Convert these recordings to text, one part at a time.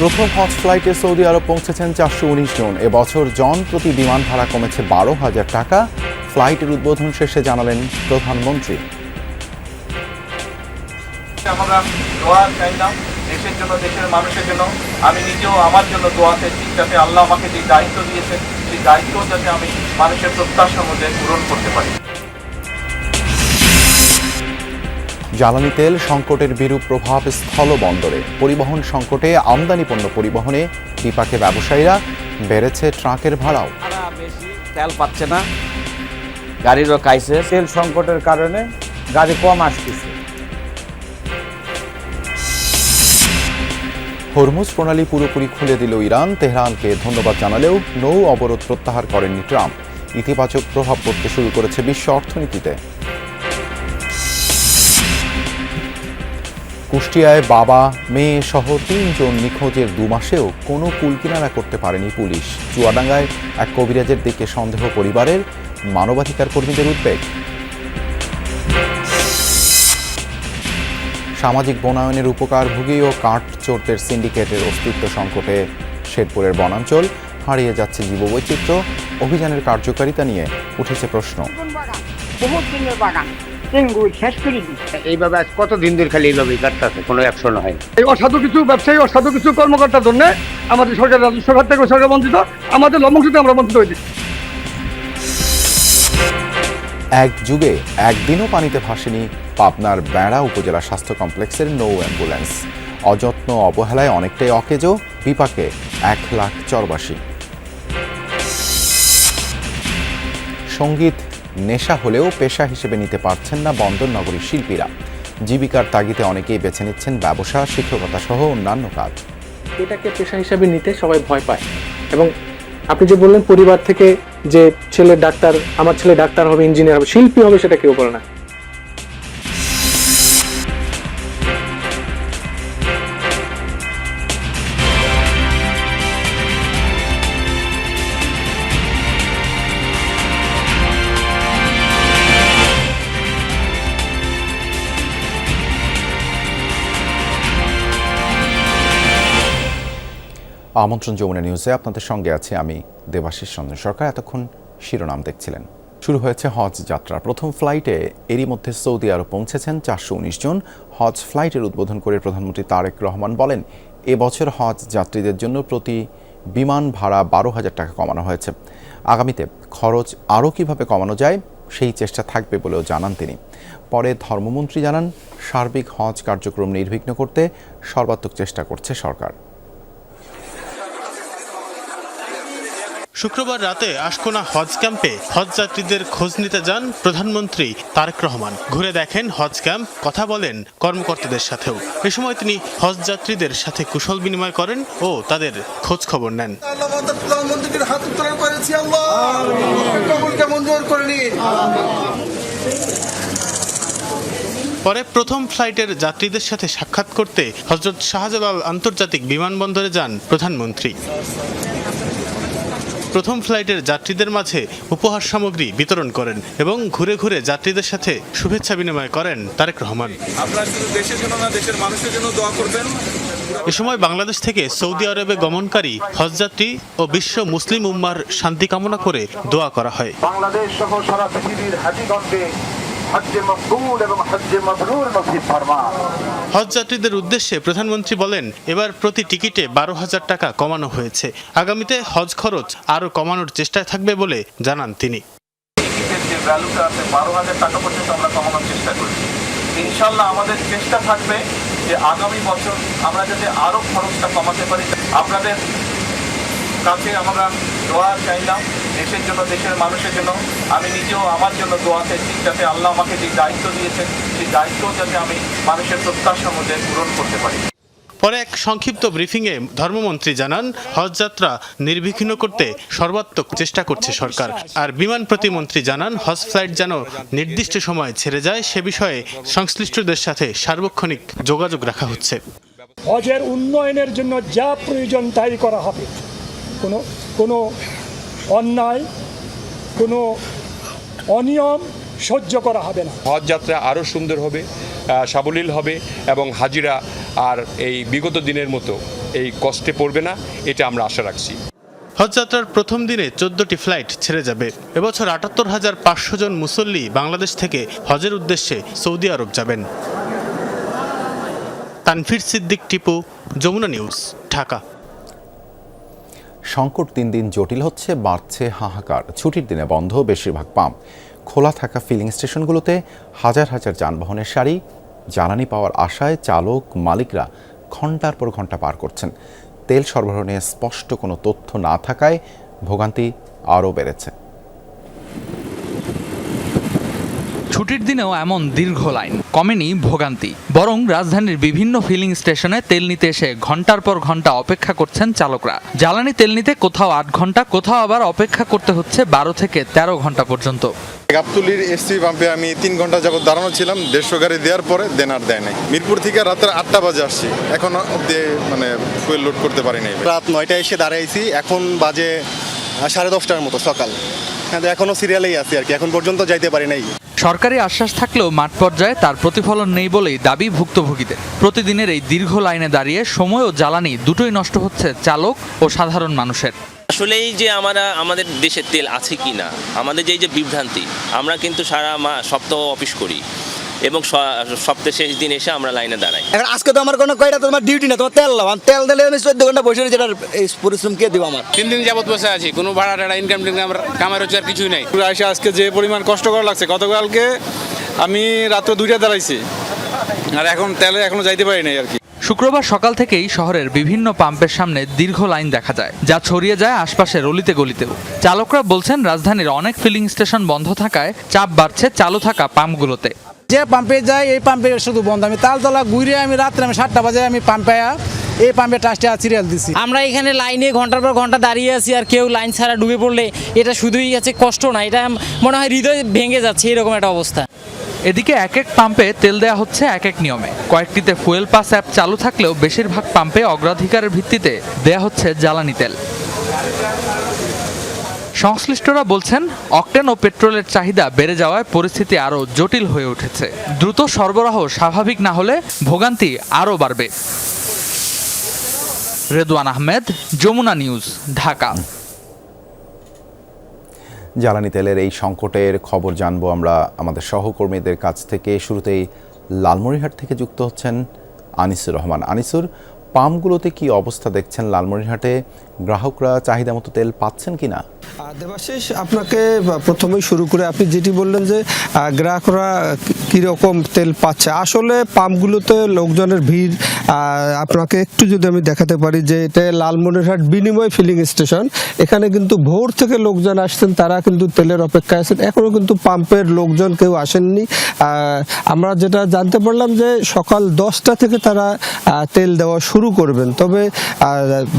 প্রথম হজ ফ্লাইটে সৌদি আরব পৌঁছেছেন 419 জন। এবছর জন প্রতি বিমান ভাড়া কমেছে 12,000 টাকা। ফ্লাইটের উদ্বোধন শেষে জানালেন প্রধানমন্ত্রী। আমরা দোয়া চাইলাম দেশের জন্য, দেশের মানুষের জন্য। আমি নিজেও আমার জন্য দোয়া চাইছি, যাতে আল্লাহ আমাকে যে দায়িত্ব দিয়েছেন সেই দায়িত্ব যাতে আমি মানুষের প্রত্যাশা মধ্যে পূরণ করতে পারি। জ্বালানি তেল সংকটের বিরূপ প্রভাব স্থলবন্দরে। পরিবহন সংকটে আমদানি পণ্য পরিবহনে বিপাকে ব্যবসায়ীরা, বেড়েছে ট্রাকের ভাড়াও। বেশি তেল পাচ্ছে না, গাড়িরও ক্রাইসিস। তেল সংকটের কারণে গাড়ি কম আসতেছে। হরমুজ প্রণালী পুরোপুরি খুলে দিল ইরান। তেহরানকে ধন্যবাদ জানালেও নৌ অবরোধ প্রত্যাহার করেননি ট্রাম্প। ইতিবাচক প্রভাব পড়তে শুরু করেছে বিশ্ব অর্থনীতিতে। কুষ্টিয়ায় বাবা, মেয়ে সহ 3 জন নিখোঁজের 2 মাসেও কোনো কুলকিনারা করতে পারেনি পুলিশ। চুয়াডাঙ্গায় এক কবিরাজের দিকে সন্দেহ পরিবারের, মানবাধিকার কর্মীদের উদ্বেগ। সামাজিক বনায়নের উপকারভোগী ও কাঠ চোরদের সিন্ডিকেটের অস্তিত্ব সংকটে শেরপুরের বনাঞ্চল। হারিয়ে যাচ্ছে জীববৈচিত্র্য। অভিযানের কার্যকারিতা নিয়ে উঠেছে প্রশ্ন। এইভাবে আজ কতদিন ধরে খালি এইভাবেই কাটতেছে, কোনো অ্যাকশন হয়। এই অসাধু কিছু ব্যবসায়ী, অসাধু কিছু কর্মকর্তার জন্য আমাদের সরকার, রাজস্ব খাত থেকে সরকার বঞ্চিত, আমাদের লভ্যাংশতে আমরা বঞ্চিত হয়েছি। এক যুগে একদিনও পানিতে ভাসেনি পাবনার বেড়া উপজেলা স্বাস্থ্য কমপ্লেক্সের নৌ অ্যাম্বুলেন্স। অযত্ন অবহেলায় অনেকটাই অকেজো, বিপাকে 1 লাখ চরবাসী। সঙ্গীত নেশা হলেও পেশা হিসেবে নিতে পারছেন না বন্দর নগরীর শিল্পীরা। জীবিকার তাগিদে অনেকেই বেছে নিচ্ছেন ব্যবসা, শিক্ষকতা সহ অন্যান্য কাজ। এটাকে পেশা হিসেবে নিতে সবাই ভয় পায়। এবং আপনি যে বললেন পরিবার থেকে যে ছেলে ডাক্তার, আমার ছেলে ডাক্তার হবে, ইঞ্জিনিয়ার হবে, শিল্পী হবে, সেটা কেউ বলে না। আমন্ত্রণ যমুনা নিউজে আপনাদের সঙ্গে আছি আমি দেবাশিস চন্দ্র সরকার। এতক্ষণ শিরোনাম দেখছিলেন। শুরু হয়েছে হজ যাত্রা। প্রথম ফ্লাইটে এরই মধ্যে সৌদি আরব পৌঁছেছেন 419 জন। হজ ফ্লাইটের উদ্বোধন করে প্রধানমন্ত্রী তারেক রহমান বলেন, এবছর হজ যাত্রীদের জন্য প্রতি বিমান ভাড়া 12,000 টাকা কমানো হয়েছে। আগামীতে খরচ আরও কীভাবে কমানো যায় সেই চেষ্টা থাকবে বলেও জানান তিনি। পরে ধর্মমন্ত্রী জানান, সার্বিক হজ কার্যক্রম নির্বিঘ্ন করতে সর্বাত্মক চেষ্টা করছে সরকার। শুক্রবার রাতে আশকোনা হজ ক্যাম্পে হজ যাত্রীদের খোঁজ নিতে যান প্রধানমন্ত্রী তারেক রহমান। ঘুরে দেখেন হজ ক্যাম্প, কথা বলেন কর্মকর্তাদের সাথেও। এ সময় তিনি হজ যাত্রীদের সাথে কুশল বিনিময় করেন ও তাদের খোঁজ খবর নেন। পরে প্রথম ফ্লাইটের যাত্রীদের সাথে সাক্ষাৎ করতে হযরত শাহজালাল আন্তর্জাতিক বিমানবন্দরে যান প্রধানমন্ত্রী। প্রথম ফ্লাইটের যাত্রীদের মাঝে উপহার সামগ্রী বিতরণ করেন এবং ঘুরে ঘুরে যাত্রীদের সাথে শুভেচ্ছা বিনিময় করেন তারেক রহমান। আপনারা শুধু দেশের জন্য না, দেশের মানুষের জন্য দোয়া করবেন। এ সময় বাংলাদেশ থেকে সৌদি আরবে গমনকারী হজযাত্রী ও বিশ্ব মুসলিম উম্মার শান্তি কামনা করে দোয়া করা হয়। বাংলাদেশ সহ সারা পৃথিবীর হাজীগণকে হজ্জে মকবুল এবং হজ্জে মাবরুর নসিব ফরমান। হজযাত্রীদের উদ্দেশ্যে প্রধানমন্ত্রী বলেন, এবার প্রতি টিকিটে 12,000 টাকা কমানো হয়েছে। আগামীতে হজ খরচ আরও কমানোর চেষ্টায় থাকবে বলে জানান তিনি। টিকিটের যে ভ্যালুটা আছে 12,000 টাকা পর্যন্ত আমরা কমানোর চেষ্টা করছি। ইনশাল্লাহ আমাদের চেষ্টা থাকবে যে আগামী বছর আমরা যাতে আরও খরচটা কমাতে পারি। আপনাদের কাছে আমরা দোয়া চাইলাম দেশের জন্য, দেশের মানুষের জন্য। আমি নিজেও আমার জন্য দোয়া চাইছি, যাতে আল্লাহ আমাকে যে দায়িত্ব দিয়েছেন সেই দায়িত্ব যাতে আমি মানুষের প্রত্যাশা মধ্যে পূরণ করতে পারি। পরে এক সংক্ষিপ্ত ব্রিফিংয়ে ধর্মমন্ত্রী জানান, হজ যাত্রা নির্বিঘ্ন করতে সর্বাত্মক চেষ্টা করছে সরকার। আর বিমান প্রতিমন্ত্রী জানান, হজ ফ্লাইট যেন নির্দিষ্ট সময় ছেড়ে যায় সে বিষয়ে সংশ্লিষ্টদের সাথে সার্বক্ষণিক যোগাযোগ রাখা হচ্ছে। হজের উন্নয়নের জন্য যা প্রয়োজন তাই করা হবে। কোনো অন্যায়, কোনো অনিয়ম সহ্য করা হবে না। হজ যাত্রা আরও সুন্দর হবে, সাবলীল হবে এবং হাজিরা আর এই বিগত দিনের মতো এই কষ্টে পড়বে না, এটা আমরা আশা রাখছি। হজযাত্রার প্রথম দিনে 14টি ফ্লাইট ছেড়ে যাবে। এবছর ৭৮,৫০০ জন মুসল্লি বাংলাদেশ থেকে হজের উদ্দেশ্যে সৌদি আরব যাবেন। তানফির সিদ্দিক টিপু, যমুনা নিউজ, ঢাকা। সংকট দিন দিন জটিল হচ্ছে, বাড়ছে হাহাকার। ছুটির দিনে বন্ধ বেশিরভাগ পাম্প। খোলা থাকা ফিলিং স্টেশনগুলোতে হাজার হাজার যানবাহনের সারি। জ্বালানি পাওয়ার আশায় চালক মালিকরা ঘন্টার পর ঘন্টা পার করছেন। তেল সরবরাহ নিয়ে স্পষ্ট কোনো তথ্য না থাকায় ভোগান্তি আরও বেড়েছে। ছুটির দিনেও এমন দীর্ঘ লাইন, কমেনি ভোগান্তি। বরং রাজধানীর বিভিন্ন ফিলিং স্টেশনে তেল নিতে এসে ঘন্টার পর ঘন্টা অপেক্ষা করছেন চালকরা। জ্বালানি তেল নিতে কোথাও 8 ঘন্টা, কোথাও আবার অপেক্ষা করতে হচ্ছে 12 থেকে 13 ঘন্টা পর্যন্ত। গাবতলীর এসসি পাম্পে আমি 3 ঘন্টা যাবত দাঁড়ানো ছিলাম। 150 গাড়ি দেওয়ার পরে আর দেয় নাই। মিরপুর থেকে রাতের 8টা বাজে আসছি, এখন অব্দি ফুয়েল লোড করতে পারি নাই। রাত 9টায় এসে দাঁড়াইছি, এখন বাজে 10:30টার মতো সকাল। এখনো সিরিয়ালেই আছি আর কি, এখন পর্যন্ত যাইতে পারি নাই। সরকারি আশ্বাস থাকলেও মাঠ পর্যায়ে তার প্রতিফলন নেই বলেই দাবি ভুক্তভোগীদের। প্রতিদিনের এই দীর্ঘ লাইনে দাঁড়িয়ে সময় ও জ্বালানি দুটোই নষ্ট হচ্ছে চালক ও সাধারণ মানুষের। আসলে এই যে আমাদের দেশে তেল আছে কি না, আমাদের যে বিভ্রান্তি, আমরা কিন্তু সারা সপ্তাহ অফিস করি এবং সপ্তাহের শেষ দিন এসে আমরা লাইনে দাঁড়াই। এখন আজকে তো আমার কোনো কয়টা তোমার ডিউটি না, তোমার তেল লাগান, তেল দিলে আমি 14 ঘন্টা বসে রয়েছি, এটার এই পরিশ্রম কে দিব? আমার 3 দিন যাবত বসে আছি, কোনো ভাড়া টাড়া ইনকাম কামার রোজগার কিছুই নাই। আজকে যে পরিমাণ কষ্ট করা লাগছে, গতকালকে আমি রাত্র 2টায় দাঁড়াইছি, আর এখন তেলে এখনো যাইতে পারি নাই আর কি। শুক্রবার সকাল থেকেই শহরের বিভিন্ন পাম্পের সামনে দীর্ঘ লাইন দেখা যায়, যা ছড়িয়ে যায় আশপাশের অলিতে গলিতেও। চালকরা বলছেন রাজধানীর অনেক ফিলিং স্টেশন বন্ধ থাকায় চাপ বাড়ছে চালু থাকা পাম্পগুলোতে। যে পাম্পে যাই এই পাম্পে শুধু বন্ধ। আমি তালতলা ঘুরে আমি রাত্রে 7টা বাজে আমি পাম্পে এই পাম্পে টাস্টে সিরিয়াল দিছি। আমরা এখানে লাইনে ঘন্টার পর ঘন্টা দাঁড়িয়ে আছি, আর কেউ লাইন ছাড়া ডুবে পড়লে এটা শুধুই আছে কষ্ট না, এটা মনে হয় হৃদয় ভেঙে যাচ্ছে, এরকম একটা অবস্থা। এদিকে এক এক পাম্পে তেল দেয়া হচ্ছে এক এক নিয়মে। কয়েকটিতে ফুয়েল পাস অ্যাপ চালু থাকলেও বেশিরভাগ পাম্পে অগ্রাধিকারের ভিত্তিতে দেয়া হচ্ছে জ্বালানি তেল। সংশ্লিষ্টরা বলছেন অকটেন ও পেট্রোলের চাহিদা বেড়ে যাওয়ায় পরিস্থিতি আরও জটিল হয়ে উঠেছে। দ্রুত সরবরাহ স্বাভাবিক না হলে ভোগান্তি আরও বাড়বে। রেদওয়ান আহমেদ, যমুনা নিউজ, ঢাকা। জ্বালানি তেলের এই সংকটের খবর জানবো আমরা আমাদের সহকর্মীদের কাছ থেকে। শুরুতেই লালমনিরহাট থেকে যুক্ত হচ্ছেন আনিসুর রহমান। আনিসুর, পাম্পগুলোতে কি অবস্থা দেখছেন লালমনিরহাটে? গ্রাহকরা চাহিদা মতো তেল পাচ্ছেন কিনা? দেবাশিস, আপনাকে প্রথমেই শুরু করে আপনি যেটি বললেন যে গ্রাহকরা কীরকম তেল পাচ্ছে, আসলে পাম্পগুলোতে লোকজনের ভিড়। আপনাকে একটু যদি আমি দেখাতে পারি যে এটা লালমনিরহাট বিনিময় ফিলিং স্টেশন। এখানে কিন্তু ভোর থেকে লোকজন আসছেন, তারা কিন্তু তেলের অপেক্ষায় আছেন। এখনও কিন্তু পাম্পের লোকজন কেউ আসেননি। আমরা যেটা জানতে পারলাম যে সকাল 10টা থেকে তারা তেল দেওয়া শুরু করবেন। তবে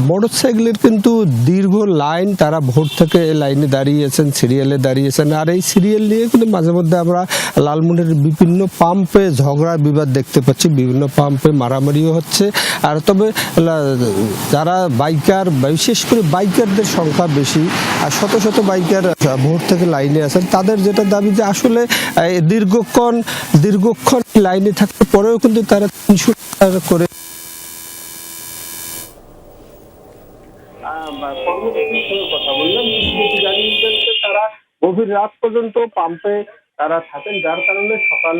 মোটরসাইকেলের কিন্তু দীর্ঘ লাইন, তারা ভোর থেকে লাইনে দাঁড়িয়েছেন, সিরিয়ালে দাঁড়িয়েছেন। আর এই সিরিয়াল নিয়ে কিন্তু মাঝে মধ্যে আমরা লালমনিরহাটের বিভিন্ন পাম্পে ঝগড়া বিবাদ দেখতে পাচ্ছি, বিভিন্ন পাম্পে মারামারিও হচ্ছে। আর তবে যারা বাইকার, বিশেষ করে বাইকারদের সংখ্যা বেশি, আর শত শত বাইকার ভোর থেকে লাইনে আছেন। তাদের যেটা দাবি যে আসলে দীর্ঘক্ষণ লাইনে থাকার পরেও কিন্তু তারা 300 টাকা করে কথা বললাম, তারা গভীর রাত পর্যন্ত পাম্পে তারা থাকেন, যার কারণে সকাল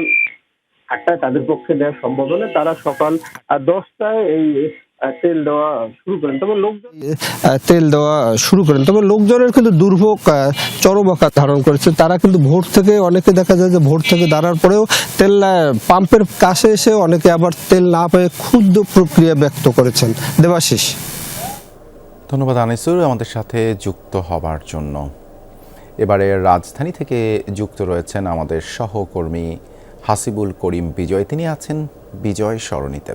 8টায় তাদের পক্ষে দেওয়া সম্ভব হলে তারা সকাল 10টায় এই তেল দেওয়া শুরু করেন। তবে লোকজনের কিন্তু দুর্ভোগ চরম আকার ধারণ করেছে। তারা কিন্তু ভোর থেকে, অনেকে দেখা যায় যে ভোর থেকে দাঁড়ার পরেও তেল পাম্পের কাছে এসে অনেকে আবার তেল না পেয়ে ক্ষুব্ধ প্রক্রিয়া ব্যক্ত করেছেন। দেবাশিস, ধন্যবাদ আনিসুর আমাদের সাথে যুক্ত হবার জন্য। এবারে রাজধানী থেকে যুক্ত রয়েছেন আমাদের সহকর্মী হাসিবুল করিম বিজয়। তিনি আছেন বিজয় সরণিতে।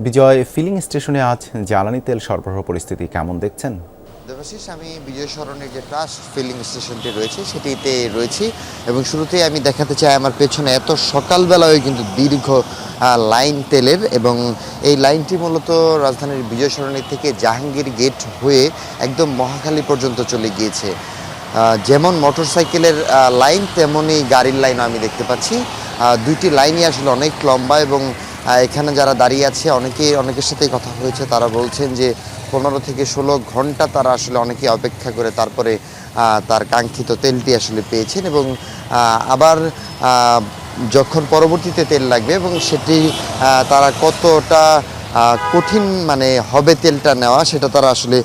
বিজয়, ফিলিং স্টেশনে আজ জ্বালানি তেল সরবরাহ পরিস্থিতি কেমন দেখছেন? দেবাশিস, আমি বিজয় সরণির যে ট্রাস্ট ফিলিং স্টেশনটি রয়েছে সেটিতে রয়েছি এবং শুরুতেই আমি দেখাতে চাই আমার পেছনে এত সকালবেলায় কিন্তু দীর্ঘ লাইন তেলের, এবং এই লাইনটি মূলত রাজধানীর বিজয় সরণি থেকে জাহাঙ্গীর গেট হয়ে একদম মহাখালী পর্যন্ত চলে গিয়েছে। যেমন মোটরসাইকেলের লাইন তেমনই গাড়ির লাইনও আমি দেখতে পাচ্ছি। দুইটি লাইনই আসলে অনেক লম্বা এবং এখানে যারা দাঁড়িয়ে আছে অনেকের সাথেই কথা হয়েছে, তারা বলছেন যে 15 থেকে 16 ঘন্টা তারা আসলে অনেকে অপেক্ষা করে তারপরে তার কাঙ্ক্ষিত তেলটি আসলে পেয়েছেন এবং আবার যখন পরবর্তীতে তেল লাগবে এবং সেটি তারা কতটা কঠিন মানে হবে তেলটা নেওয়া সেটা তারা আসলে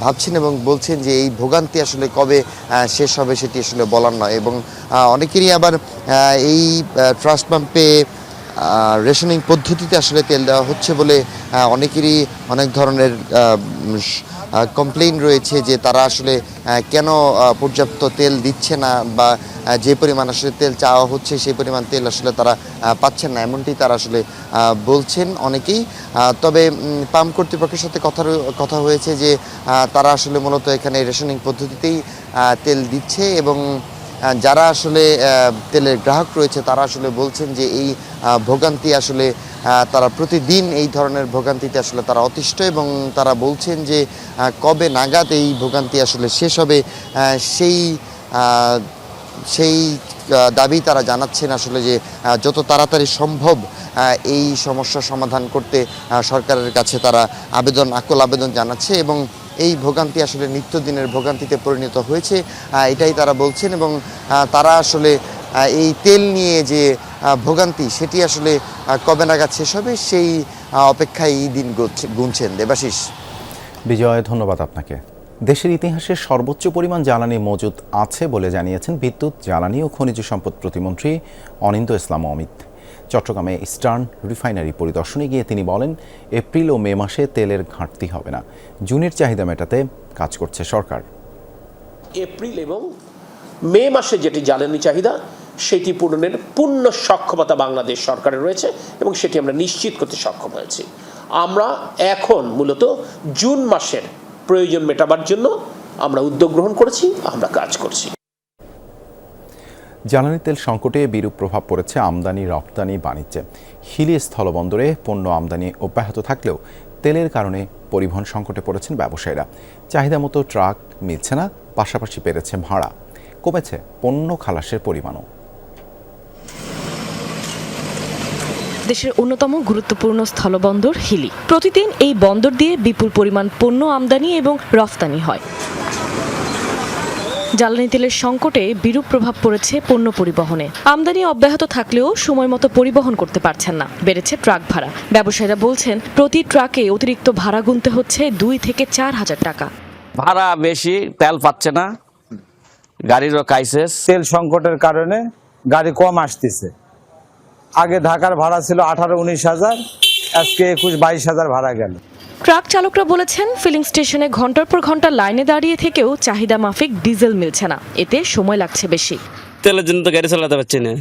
ভাবছেন এবং বলছেন যে এই ভোগান্তি আসলে কবে শেষ হবে সেটি আসলে বলার নয়। এবং অনেকেরই আবার এই ট্রাস্ট পাম্পে রেশনিং পদ্ধতিতে আসলে তেল দেওয়া হচ্ছে বলে অনেকেরই অনেক ধরনের কমপ্লেইন রয়েছে যে তারা আসলে কেন পর্যাপ্ত তেল দিচ্ছে না বা যে পরিমাণ আসলে তেল চাওয়া হচ্ছে সেই পরিমাণ তেল আসলে তারা পাচ্ছেন না, এমনটি তারা আসলে বলছেন অনেকেই। তবে পাম্প কর্তৃপক্ষের সাথে কথা হয়েছে যে তারা আসলে মূলত এখানে রেশনিং পদ্ধতিতেই তেল দিচ্ছে এবং যারা আসলে তেলের গ্রাহক রয়েছে তারা আসলে বলছেন যে এই ভোগান্তি আসলে তারা প্রতিদিন এই ধরনের ভোগান্তিতে আসলে তারা অতিষ্ঠ এবং তারা বলছেন যে কবে নাগাদ এই ভোগান্তি আসলে শেষ হবে সেই দাবি তারা জানাচ্ছেন আসলে যে যত তাড়াতাড়ি সম্ভব এই সমস্যার সমাধান করতে সরকারের কাছে তারা আকুল আবেদন জানাচ্ছে এবং এই ভোগান্তি আসলে নিত্যদিনের ভোগান্তিতে পরিণত হয়েছে এটাই তারা বলছেন এবং তারা আসলে এই তেল নিয়ে যে ভোগান্তি সেটি আসলে কবে নাগাদ শেষ হবে সেই অপেক্ষায় এই দিন গুনছেন। দেবাশিস। বিজয়, ধন্যবাদ আপনাকে। দেশের ইতিহাসে সর্বোচ্চ পরিমাণ জ্বালানি মজুদ আছে বলে জানিয়েছেন বিদ্যুৎ, জ্বালানি ও খনিজ সম্পদ প্রতিমন্ত্রী অনিন্দ্য ইসলাম অমিত। চট্টগ্রামে ইস্টার্ন রিফাইনারি পরিদর্শনে গিয়ে তিনি বলেন, এপ্রিল ও মে মাসে তেলের ঘাটতি হবে না, জুনের চাহিদা মেটাতে কাজ করছে সরকার। এপ্রিল এবং মে মাসে যেটি জ্বালানি চাহিদা সেটি পূরণের পূর্ণ সক্ষমতা বাংলাদেশ সরকারের রয়েছে এবং সেটি আমরা নিশ্চিত করতে সক্ষম হয়েছি। আমরা এখন মূলত জুন মাসের প্রয়োজন মেটাবার জন্য আমরা উদ্যোগ গ্রহণ করেছি, আমরা কাজ করছি। জ্বালানি তেল সংকটে বিরূপ প্রভাব পড়েছে আমদানি রপ্তানি বাণিজ্যে। হিলি স্থলবন্দরে পণ্য আমদানি অব্যাহত থাকলেও তেলের কারণে পরিবহন সংকটে পড়েছেন ব্যবসায়ীরা। চাহিদা মতো ট্রাক মিলছে না, পাশাপাশি বেড়েছে ভাড়া, কমেছে পণ্য খালাসের পরিমাণও। দেশের অন্যতম গুরুত্বপূর্ণ স্থলবন্দর হিলি। প্রতিদিন এই বন্দর দিয়ে বিপুল পরিমাণ পণ্য আমদানি এবং রফতানি হয়। জ্বালানি তেলের সংকটে বিরূপ প্রভাব পড়েছে পণ্য পরিবহনে। আমদানি অব্যাহত থাকলেও সময় মতো পরিবহন করতে পারছেন না, বেড়েছে ট্রাক ভাড়া। ব্যবসায়ীরা বলছেন প্রতি ট্রাকে অতিরিক্ত ভাড়া গুনতে হচ্ছে 2 থেকে 4 হাজার টাকা। ভাড়া বেশি, তেল পাচ্ছে না, গাড়িরও ক্রাইসিস। তেল সংকটের কারণে গাড়ি কম আসতেছে। আগে ঢাকার ভাড়া ছিল 18-19 হাজার, আজকে 21-22 হাজার ভাড়া গেল। ট্রাক চালকরা বলেছেন ফিলিং স্টেশনে ঘন্টার পর ঘন্টা লাইনে দাঁড়িয়ে থেকেও চাহিদা মাফিক ডিজেল মিলছে না, এতে সময় লাগছে বেশি। তেলের জন্য তো গাড়ি চালাতে পারছি না,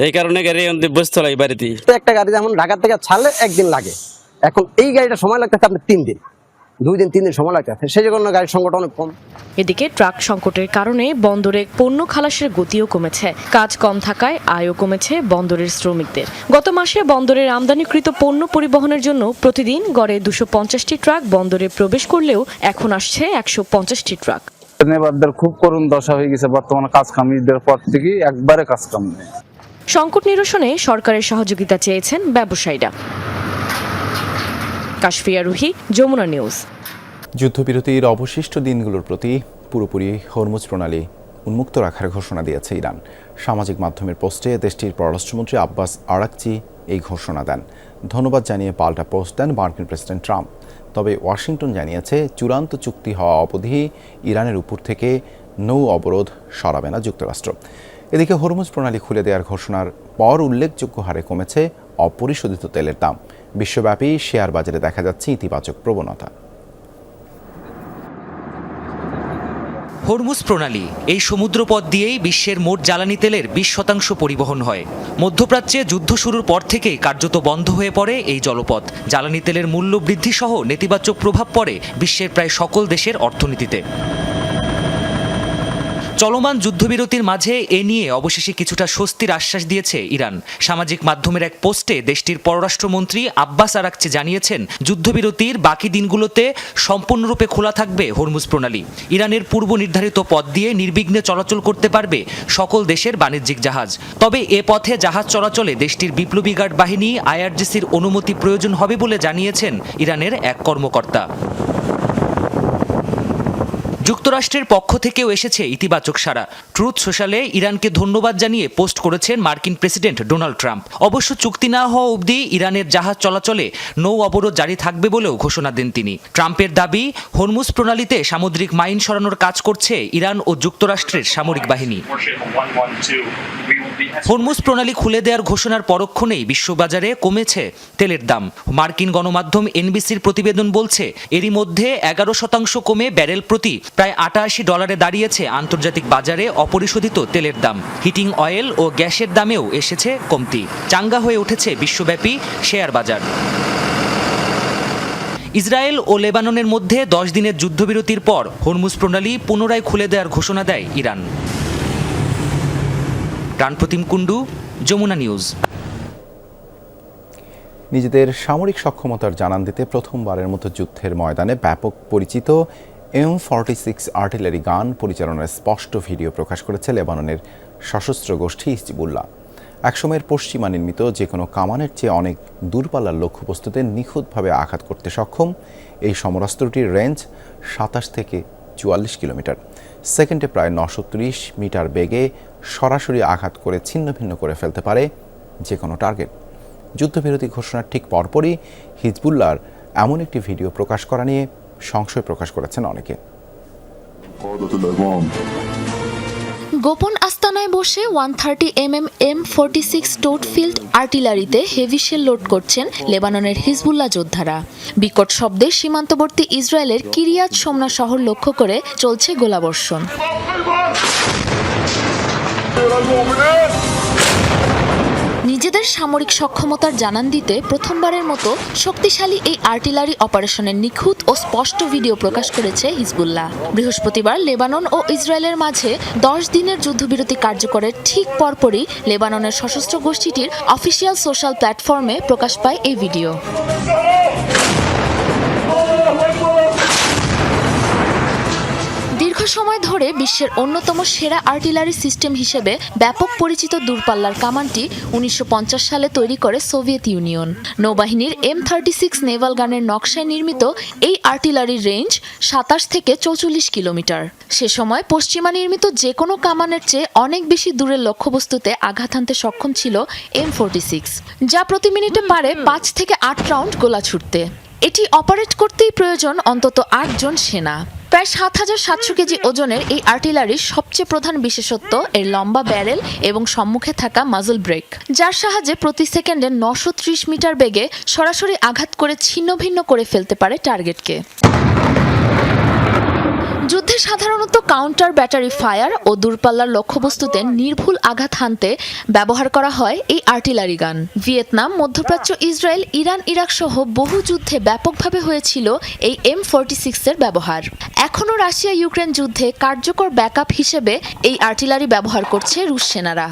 এই কারণে গাড়ি বসতে হয় বাড়িতে। একটা গাড়ি যেমন ঢাকা থেকে ছাড়লে একদিন লাগে, এখন এই গাড়িটা সময় লাগতেছে আপনার 3 দিন, 2 দিন 3 দিন সময় লাগতেছে, সেই জন্য গাড়ির সংকট অনেক কম। এদিকে ট্রাক সংকটের কারণে বন্দরে পণ্য খালাসের গতিও কমেছে। কাজ কম থাকায় আয়ও কমেছে বন্দরের শ্রমিকদের। গত মাসে বন্দরের আমদানিকৃত পণ্য পরিবহনের জন্য প্রতিদিন গড়ে 250টি ট্রাক বন্দরে প্রবেশ করলেও এখন আসছে 150টি ট্রাক। নেবারদের খুব করুণ দশা হয়ে গেছে, বর্তমানে কাজ কাম ঈদের পর থেকে একবারে কাজ কাম নেই। সংকট নিরসনে সরকারের সহযোগিতা চেয়েছেন ব্যবসায়ীরা। কাশফিয়া রুহি, যমুনা নিউজ। যুদ্ধবিরতির অবশিষ্ট দিনগুলোর প্রতি পুরোপুরি হরমুজ প্রণালী উন্মুক্ত রাখার ঘোষণা দিয়েছে ইরান। সামাজিক মাধ্যমের পোস্টে দেশটির পররাষ্ট্রমন্ত্রী আব্বাস আরাকচি এই ঘোষণা দেন। ধন্যবাদ জানিয়ে পাল্টা পোস্ট দেন মার্কিন প্রেসিডেন্ট ট্রাম্প। তবে ওয়াশিংটন জানিয়েছে চূড়ান্ত চুক্তি হওয়া অবধি ইরানের উপর থেকে নৌ অবরোধ সরাবে না যুক্তরাষ্ট্র। এদিকে হরমুজ প্রণালী খুলে দেওয়ার ঘোষণার পর উল্লেখযোগ্য হারে কমেছে অপরিশোধিত তেলের দাম। বিশ্বব্যাপী শেয়ার বাজারে দেখা যাচ্ছে ইতিবাচক প্রবণতা। হরমুজ প্রণালী, এই সমুদ্রপথ দিয়েই বিশ্বের মোট জ্বালানি তেলের 20% পরিবহন হয়। মধ্যপ্রাচ্যে যুদ্ধ শুরুর পর থেকেই কার্যত বন্ধ হয়ে পড়ে এই জলপথ। জ্বালানি তেলের মূল্য বৃদ্ধি সহ নেতিবাচক প্রভাব পড়ে বিশ্বের প্রায় সকল দেশের অর্থনীতিতে। চলমান যুদ্ধবিরতির মাঝে এ নিয়ে অবশেষে কিছুটা স্বস্তির আশ্বাস দিয়েছে ইরান। সামাজিক মাধ্যমের এক পোস্টে দেশটির পররাষ্ট্রমন্ত্রী আব্বাস আরাকচি জানিয়েছেন, যুদ্ধবিরতির বাকি দিনগুলোতে সম্পূর্ণরূপে খোলা থাকবে হরমুজ প্রণালী। ইরানের পূর্ব নির্ধারিত পথ দিয়ে নির্বিঘ্নে চলাচল করতে পারবে সকল দেশের বাণিজ্যিক জাহাজ। তবে এ পথে জাহাজ চলাচলে দেশটির বিপ্লবী গার্ড বাহিনী IRGCর অনুমতি প্রয়োজন হবে বলে জানিয়েছেন ইরানের এক কর্মকর্তা। যুক্তরাষ্ট্রের পক্ষ থেকেও এসেছে ইতিবাচক সাড়া। ট্রুথ সোশ্যালে ইরানকে ধন্যবাদ জানিয়ে পোস্ট করেছেন মার্কিন প্রেসিডেন্ট ডোনাল্ড ট্রাম্প। অবশ্য চুক্তি না হওয়া অবধি ইরানের জাহাজ চলাচলে নৌ অবরোধ জারি থাকবে বলেও ঘোষণা দেন তিনি। ট্রাম্পের দাবি, হরমুজ প্রণালীতে সামুদ্রিক মাইন সরানোর কাজ করছে ইরান ও যুক্তরাষ্ট্রের সামরিক বাহিনী। হরমুজ প্রণালী খুলে দেওয়ার ঘোষণার পরক্ষণেই বিশ্ববাজারে কমেছে তেলের দাম। মার্কিন গণমাধ্যম NBCর প্রতিবেদন বলছে, এরই মধ্যে 11% কমে ব্যারেল প্রতি প্রায় $88 দাঁড়িয়েছে আন্তর্জাতিক বাজারে অপরিশোধিত তেলের দাম। হিটিং অয়েল ও গ্যাসের দামেও এসেছে কমতি। চাঙ্গা হয়ে উঠেছে বিশ্বব্যাপী শেয়ার বাজার। ইসরায়েল ও লেবাননের মধ্যে 10 দিনের যুদ্ধবিরতির পর হরমুজ প্রণালী পুনরায় খুলে দেওয়ার ঘোষণা দেয় ইরান। প্রাণপ্রতিম কুণ্ডু, যমুনা নিউজ। নিজেদের সামরিক সক্ষমতার জানান দিতে প্রথমবারের মতো যুদ্ধের ময়দানে ব্যাপক পরিচিত M46 আর্টিলারি গান পরিচালনার স্পষ্ট ভিডিও প্রকাশ করেছে লেবাননের সশস্ত্র গোষ্ঠী হিজবুল্লাহ। একসময়ের পশ্চিমা নির্মিত যে কোনো কামানের চেয়ে অনেক দূরপাল্লার লক্ষ্যবস্তুতে নিখুঁতভাবে আঘাত করতে সক্ষম এই সমরাস্ত্রটির রেঞ্জ 27 থেকে 44 কিলোমিটার। সেকেন্ডে প্রায় 930 মিটার বেগে সরাসরি আঘাত করে ছিন্নভিন্ন করে ফেলতে পারে যে কোনো টার্গেট। যুদ্ধবিরতি ঘোষণার ঠিক পরপরই হিজবুল্লাহর এমন একটি ভিডিও প্রকাশ করা নিয়ে সংশয় প্রকাশ করেছেন অনেকে। গোপন আস্তানায় বসে 130mm M46 টোটফিল্ড আর্টিলারিতে হেভি শেল লোড করছেন লেবাননের হিজবুল্লাহ যোদ্ধারা। বিকট শব্দে সীমান্তবর্তী ইসরায়েলের কিরিয়াত শমনা শহর লক্ষ্য করে চলছে গোলাবর্ষণ। নিজেদের সামরিক সক্ষমতার জানান দিতে প্রথমবারের মতো শক্তিশালী এই আর্টিলারি অপারেশনের নিখুঁত ও স্পষ্ট ভিডিও প্রকাশ করেছে হিজবুল্লাহ। বৃহস্পতিবার লেবানন ও ইসরায়েলের মাঝে 10 দিনের যুদ্ধবিরতি কার্যকরের ঠিক পরপরই লেবাননের সশস্ত্র গোষ্ঠীটির অফিসিয়াল সোশ্যাল প্ল্যাটফর্মে প্রকাশ পায় এই ভিডিও। দীর্ঘ সময় ধরে বিশ্বের অন্যতম সেরা আর্টিলারি সিস্টেম হিসেবে ব্যাপক পরিচিত দূরপাল্লার কামানটি 1950 সালে তৈরি করে সোভিয়েত ইউনিয়ন। নৌবাহিনীর M36 নেভাল গানের নকশায় নির্মিত এই আর্টিলারির রেঞ্জ 27 থেকে 44 কিলোমিটার। সে সময় পশ্চিমা নির্মিত যে কোনো কামানের চেয়ে অনেক বেশি দূরের লক্ষ্যবস্তুতে আঘাত হানতে সক্ষম ছিল M46, যা প্রতি মিনিটে পারে 5 থেকে 8 রাউন্ড গোলা ছুটতে। এটি অপারেট করতেই প্রয়োজন অন্তত 8 জন সেনা। প্রায় 7700 কেজি ওজনের এই আর্টিলারির সবচেয়ে প্রধান বিশেষত্ব এর লম্বা ব্যারেল এবং সম্মুখে থাকা মাজল ব্রেক, যার সাহায্যে প্রতি সেকেন্ডে 930 মিটার বেগে সরাসরি আঘাত করে ছিন্নভিন্ন করে ফেলতে পারে টার্গেটকে। যুদ্ধে সাধারণত কাউন্টার ব্যাটারি ফায়ার ও দূরপাল্লার লক্ষ্যবস্তুতে নির্ভুল আঘাত হানতে ব্যবহার করা হয় এই আর্টিলারি গান। ভিয়েতনাম, মধ্যপ্রাচ্য, ইসরায়েল, ইরান, ইরাক সহ বহু যুদ্ধে ব্যাপকভাবে হয়েছিল এই M46 এর ব্যবহার। এখনও রাশিয়া ইউক্রেন যুদ্ধে কার্যকর ব্যাকআপ হিসেবে এই আর্টিলারি ব্যবহার করছে রুশ সেনারা।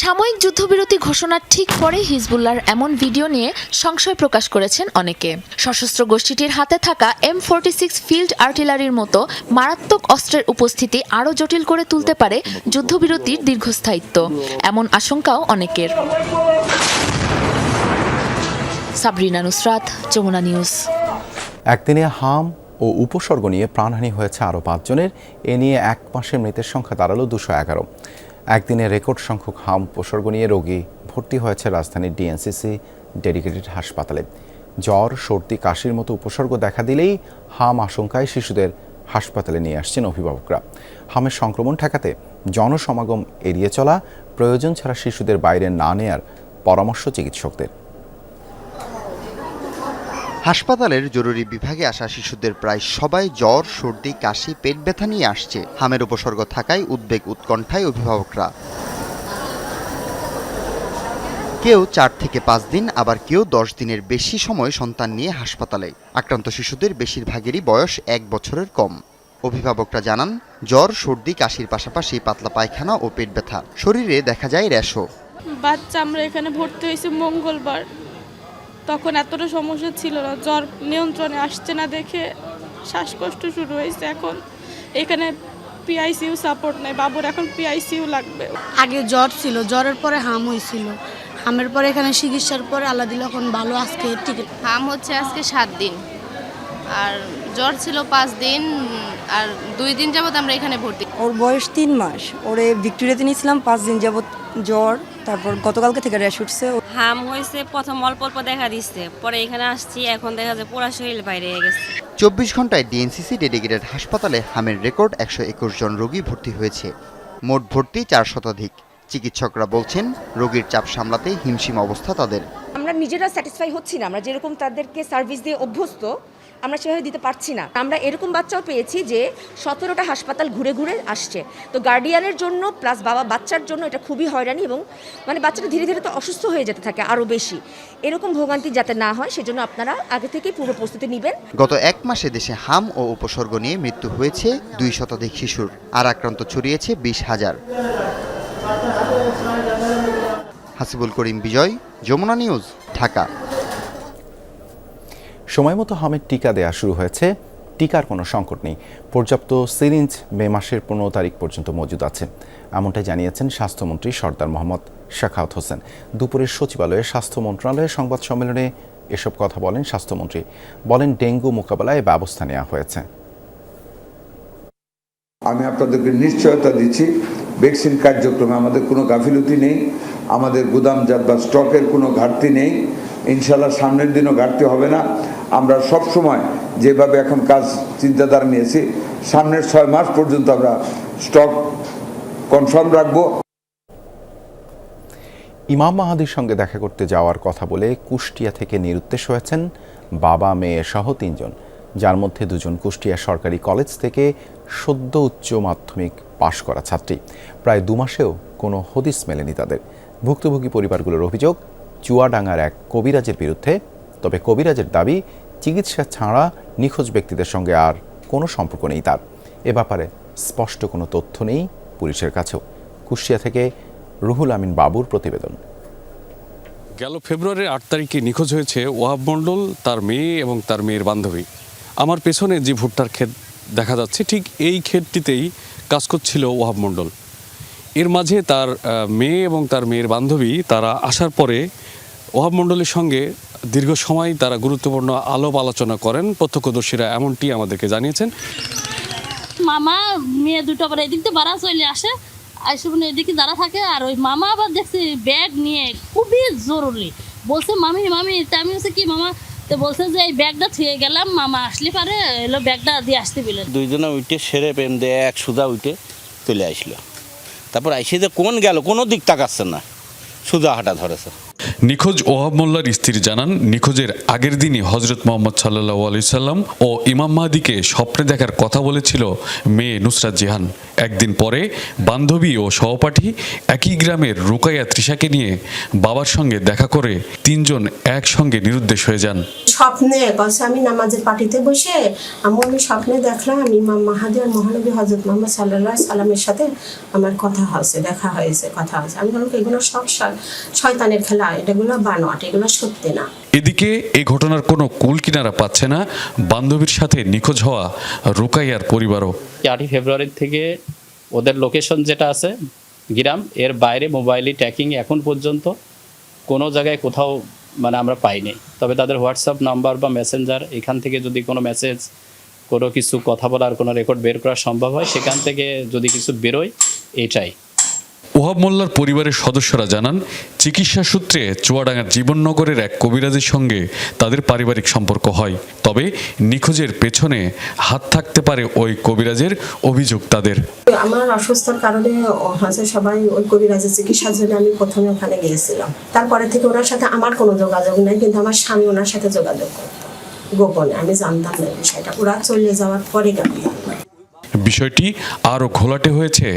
সাময়িক যুদ্ধবিরতি ঘোষণার ঠিক পরে হিজবুল্লাহর এমন ভিডিও নিয়ে সংশয় প্রকাশ করেছেন অনেকে। সশস্ত্র গোষ্ঠীটির হাতে থাকা M46 ফিল্ড আর্টিলারির মতো মারাত্মক অস্ত্রের উপস্থিতি আরও জটিল করে তুলতে পারে যুদ্ধবিরতির দীর্ঘস্থায়িত্ব, এমন আশঙ্কাও অনেকের। সাবরিনা নুসরাত, যমুনা নিউজ। একদিনে হাম ও উপসর্গ নিয়ে প্রাণহানি হয়েছে আরও 5 জনের। এ নিয়ে 1 মাসের মৃতের সংখ্যা দাঁড়ালো 211। একদিনে রেকর্ড সংখ্যক হাম উপসর্গ নিয়ে রোগী ভর্তি হয়েছে রাজধানীর DNCC ডেডিকেটেড হাসপাতালে। জ্বর, সর্দি, কাশির মতো উপসর্গ দেখা দিলেই হাম আশঙ্কায় শিশুদের হাসপাতালে নিয়ে আসছেন অভিভাবকরা। হামের সংক্রমণ ঠেকাতে জনসমাগম এড়িয়ে চলা, প্রয়োজন ছাড়া শিশুদের বাইরে না নেয়ার পরামর্শ চিকিৎসকদের। হাসপাতালের জরুরি বিভাগে আসা শিশুদের প্রায় সবাই জ্বর, সর্দি, কাশি, পেট ব্যথা নিয়ে আসছে। হামের উপসর্গ থাকায় উদ্বেগ উৎকণ্ঠায় অভিভাবকরা। কেউ 4 থেকে 5 দিন, আবার কেউ 10 দিনের বেশি সময় সন্তান নিয়ে হাসপাতালে। আক্রান্ত শিশুদের বেশিরভাগেরই বয়স 1 বছরের কম। অভিভাবকরা জানান জ্বর, সর্দি, কাশির পাশাপাশি পাতলা পায়খানা ও পেট ব্যথা। শরীরে দেখা যায় র্যাশও। বাচ্চা আমরা এখানে ভর্তি হয়েছি মঙ্গলবার, তখন এতটা সমস্যা ছিল না, জ্বর নিয়ন্ত্রণে আসছে না দেখে শ্বাসকষ্ট শুরু হয়েছে। এখন এখানে পিআইসিইউ সাপোর্ট নেই, বাবুর এখন পিআইসিইউ লাগবে। আগে জ্বর ছিল, জ্বরের পরে হাম হয়েছিল, হামের পরে এখানে চিকিৎসার পরে আল্লাহ দিল এখন ভালো। আজকে টিকিট হাম হচ্ছে আজকে 7 দিন, আর জ্বর ছিল 5 দিন, আর 2 দিন যাবত আমরা এখানে ভর্তি। ওর বয়স 3 মাস, ওরে ভিক্টোরিয়াতে নিয়েছিলাম 5 দিন যাবত জ্বর, তারপর গতকালকে থেকে র্যাশ উঠছে। হাম হয়েছে, প্রথম অল্প অল্প দেখা দিচ্ছে, পরে এখানে আসছি, এখন দেখা যায় পুরা শরীর বাইরে গেছে। 24 ঘন্টায় ডিএনসিসি ডেডিকেটেড হাসপাতালে হামের রেকর্ড 121 জন রোগী ভর্তি হয়েছে। মোট ভর্তি 4 শতাধিক। চিকিৎসকরা বলছেন রোগীর চাপ সামলাতে হিমশিম অবস্থা তাদের। আমরা নিজেরা স্যাটিসফাই হচ্ছি না, আমরা যেরকম তাদেরকে সার্ভিস দিয়ে অভ্যস্ত আমরা সেভাবে দিতে পারছি না। আমরা এরকম বাচ্চাও পেয়েছি যে 17টা হাসপাতাল ঘুরে ঘুরে আসছে। তো গার্ডিয়ানের জন্য প্লাস বাচ্চার জন্য এটা খুবই হয়রানি, এবং মানে বাচ্চাটা ধীরে ধীরে তো অসুস্থ হয়ে যেতে থাকে আরও বেশি। এরকম ভোগান্তি যাতে না হয় সেজন্য আপনারা আগে থেকেই পূর্ব প্রস্তুতি নেবেন। গত 1 মাসে দেশে হাম ও উপসর্গ নিয়ে মৃত্যু হয়েছে 2 শতাধিক শিশুর, আর আক্রান্ত ছড়িয়েছে 20,000। হাসিবুল করিম বিজয়, যমুনা নিউজ, ঢাকা। সময় মতো হামের টিকা দেয়া শুরু হয়েছে। টিকার কোনো সংকট নেই। পর্যাপ্ত সিরিঞ্জ মে মাসের 15 তারিখ পর্যন্ত মজুদ আছে, এমনটাই জানিয়েছেন স্বাস্থ্যমন্ত্রী সরদার মোহাম্মদ শাখাওয়াত হোসেন। দুপুরে সচিবালয়ে স্বাস্থ্য মন্ত্রণালয়ের সংবাদ সম্মেলনে এসব কথা বলেন স্বাস্থ্যমন্ত্রী। বলেন, ডেঙ্গু মোকাবেলায় ব্যবস্থা নেওয়া হয়েছে। আমি আপনাদেরকে নিশ্চয়তা দিচ্ছি, ভ্যাকসিন কার্যক্রমে আমাদের কোনো গাফিলতি নেই, আমাদের গুদামজাত বা স্টকের কোনো ঘাটতি নেই। ইনশাল্লাহ সামনের দিনও ঘাটতি হবে না। আমরা সব সময় যেভাবে এখন কাজ চিন্তাধারা নিয়েছি, সামনের 6 মাস পর্যন্ত আমরা স্টক কনফার্ম রাখবো। ইমাম মাহাদির সঙ্গে দেখা করতে যাওয়ার কথা বলে কুষ্টিয়া থেকে নিরুদ্দেশ হয়েছেন বাবা, মেয়ে সহ 3 জন, যার মধ্যে 2 জন কুষ্টিয়া সরকারি কলেজ থেকে সদ্য উচ্চ মাধ্যমিক পাশ করা ছাত্রী। প্রায় 2 মাসেও কোনো হদিস মেলেনি তাদের। ভুক্তভোগী পরিবারগুলোর অভিযোগ, চুয়াডাঙ্গার এক কবিরাজের বিরুদ্ধে। তবে কবিরাজের দাবি, চিকিৎসা ছাড়া নিখোঁজ ব্যক্তিদের সঙ্গে আর কোনো সম্পর্ক নেই তার। এ ব্যাপারে স্পষ্ট কোনো তথ্য নেই পুলিশের কাছেও। কুষ্টিয়া থেকে রুহুল আমিন বাবুর প্রতিবেদন। গেল ফেব্রুয়ারির 8 তারিখে নিখোঁজ হয়েছে ওয়াহাব মণ্ডল, তার মেয়ে এবং তার মেয়ের বান্ধবী। আমার পেছনে যে ভুট্টার ক্ষেত দেখা যাচ্ছে, ঠিক এই ক্ষেতটিতেই কাজ করছিল ওয়াহাব মণ্ডল। এর মাঝে তার মেয়ে এবং তার মেয়ের বান্ধবী তারা আসার পরে ওয়াহাব মণ্ডলের সঙ্গে দীর্ঘ সময় তারা গুরুত্বপূর্ণ আলাপ আলোচনা করেন। প্রত্যক্ষদর্শীরা এমনটি আমাদেরকে জানিয়েছেন। মামা মেয়ে দুটো আবার এদিক দিয়ে বাড়া চলে আসে, আসে মানে এদিকে দাঁড়া থাকে, আর ওই মামা আবার দেখছি ব্যাগ নিয়ে খুবই জরুরি বলছে, মামি মামি। তা আমি হচ্ছে কি মামা, তো বলছে যে এই ব্যাগটা থুয়ে গেলাম, মামা আসলে পারে এলো ব্যাগটা দিয়ে আসতে বললেন। 2 জনে উঠে সেরে প্রেম দিয়ে এক সুদা উঠে চলে আসলো। তারপর আইসে যে কোন গেল কোনো দিক তাকাচ্ছে না, সুদা হাঁটা ধরেছে। নিখোঁজ ওয়াহাব মোল্লার স্ত্রী জানান, নিখোঁজের আগের দিনই হজরত মোহাম্মদ সাল্লাল্লাহু আলাইহি সাল্লাম ও ইমাম মাহদিকে স্বপ্নে দেখার কথা বলেছিল মেয়ে নুসরাত জিহান। একদিন পরে বান্ধবী ও সহপাঠী একই গ্রামের রুকাইয়া তৃষাকে নিয়ে বাবার সঙ্গে দেখা করে 3 জন একসঙ্গে নিরুদ্দেশ হয়ে যান। স্বপ্নে বলছে, আমি নামাজের পার্টিতে বসে আমি স্বপ্নে দেখলাম ইমাম মাহদি আর মহানবী হজরত মোহাম্মদ সাল্লাল্লাহু আলাইহি সাল্লামের সাথে আমার কথা হয়েছে, দেখা হয়েছে, কথা হয়েছে। আমি বললাম এগুলো সব শয়তানের খেলা, এগুলো বানোয়াট, এগুলো সত্যি না। এদিকে এই ঘটনার কোনো কুল কিনারা পাচ্ছে না বান্ধবীর সাথে নিখোঁজ হওয়া রুকাইয়ার পরিবারও। 8 ফেব্রুয়ারি থেকে ওদের লোকেশন যেটা আছে গ্রাম, এর বাইরে মোবাইলে ট্র্যাকিং এখন পর্যন্ত কোনো জায়গায় কোথাও মানে আমরা পাইনি। তবে তাদের হোয়াটসঅ্যাপ নাম্বার বা মেসেঞ্জার, এখান থেকে যদি কোনো মেসেজ, কোনো কিছু কথা বলার কোনো রেকর্ড বের করা সম্ভব হয়, সেখান থেকে যদি কিছু বেরোয়, এটাই। ওয়াহাব মোল্লার পরিবারের সদস্যরা জানান, চিকিৎসা সূত্রে চুয়াডাঙ্গার জীবননগরের এক কবিরাজের সঙ্গে তাদের পারিবারিক সম্পর্ক হয়। তবে নিখোঁজের পেছনে হাত থাকতে পারে ওই কবিরাজের অভিযোগ তাদের। আমার অসুস্থতার কারণে সবাই ওই কবিরাজের চিকিৎসার জন্য আমি প্রথমে ওখানে গিয়েছিলাম। তারপরে থেকে ওনার সাথে আমার কোনো যোগাযোগ নাই, কিন্তু আমার স্বামী ওনার সাথে যোগাযোগ করত গোপনে। আমি জানতাম না বিষয়টা, ওরা চলে যাওয়ার পরে জানতাম। বিষয়টি আরও ঘোলাটে হয়েছে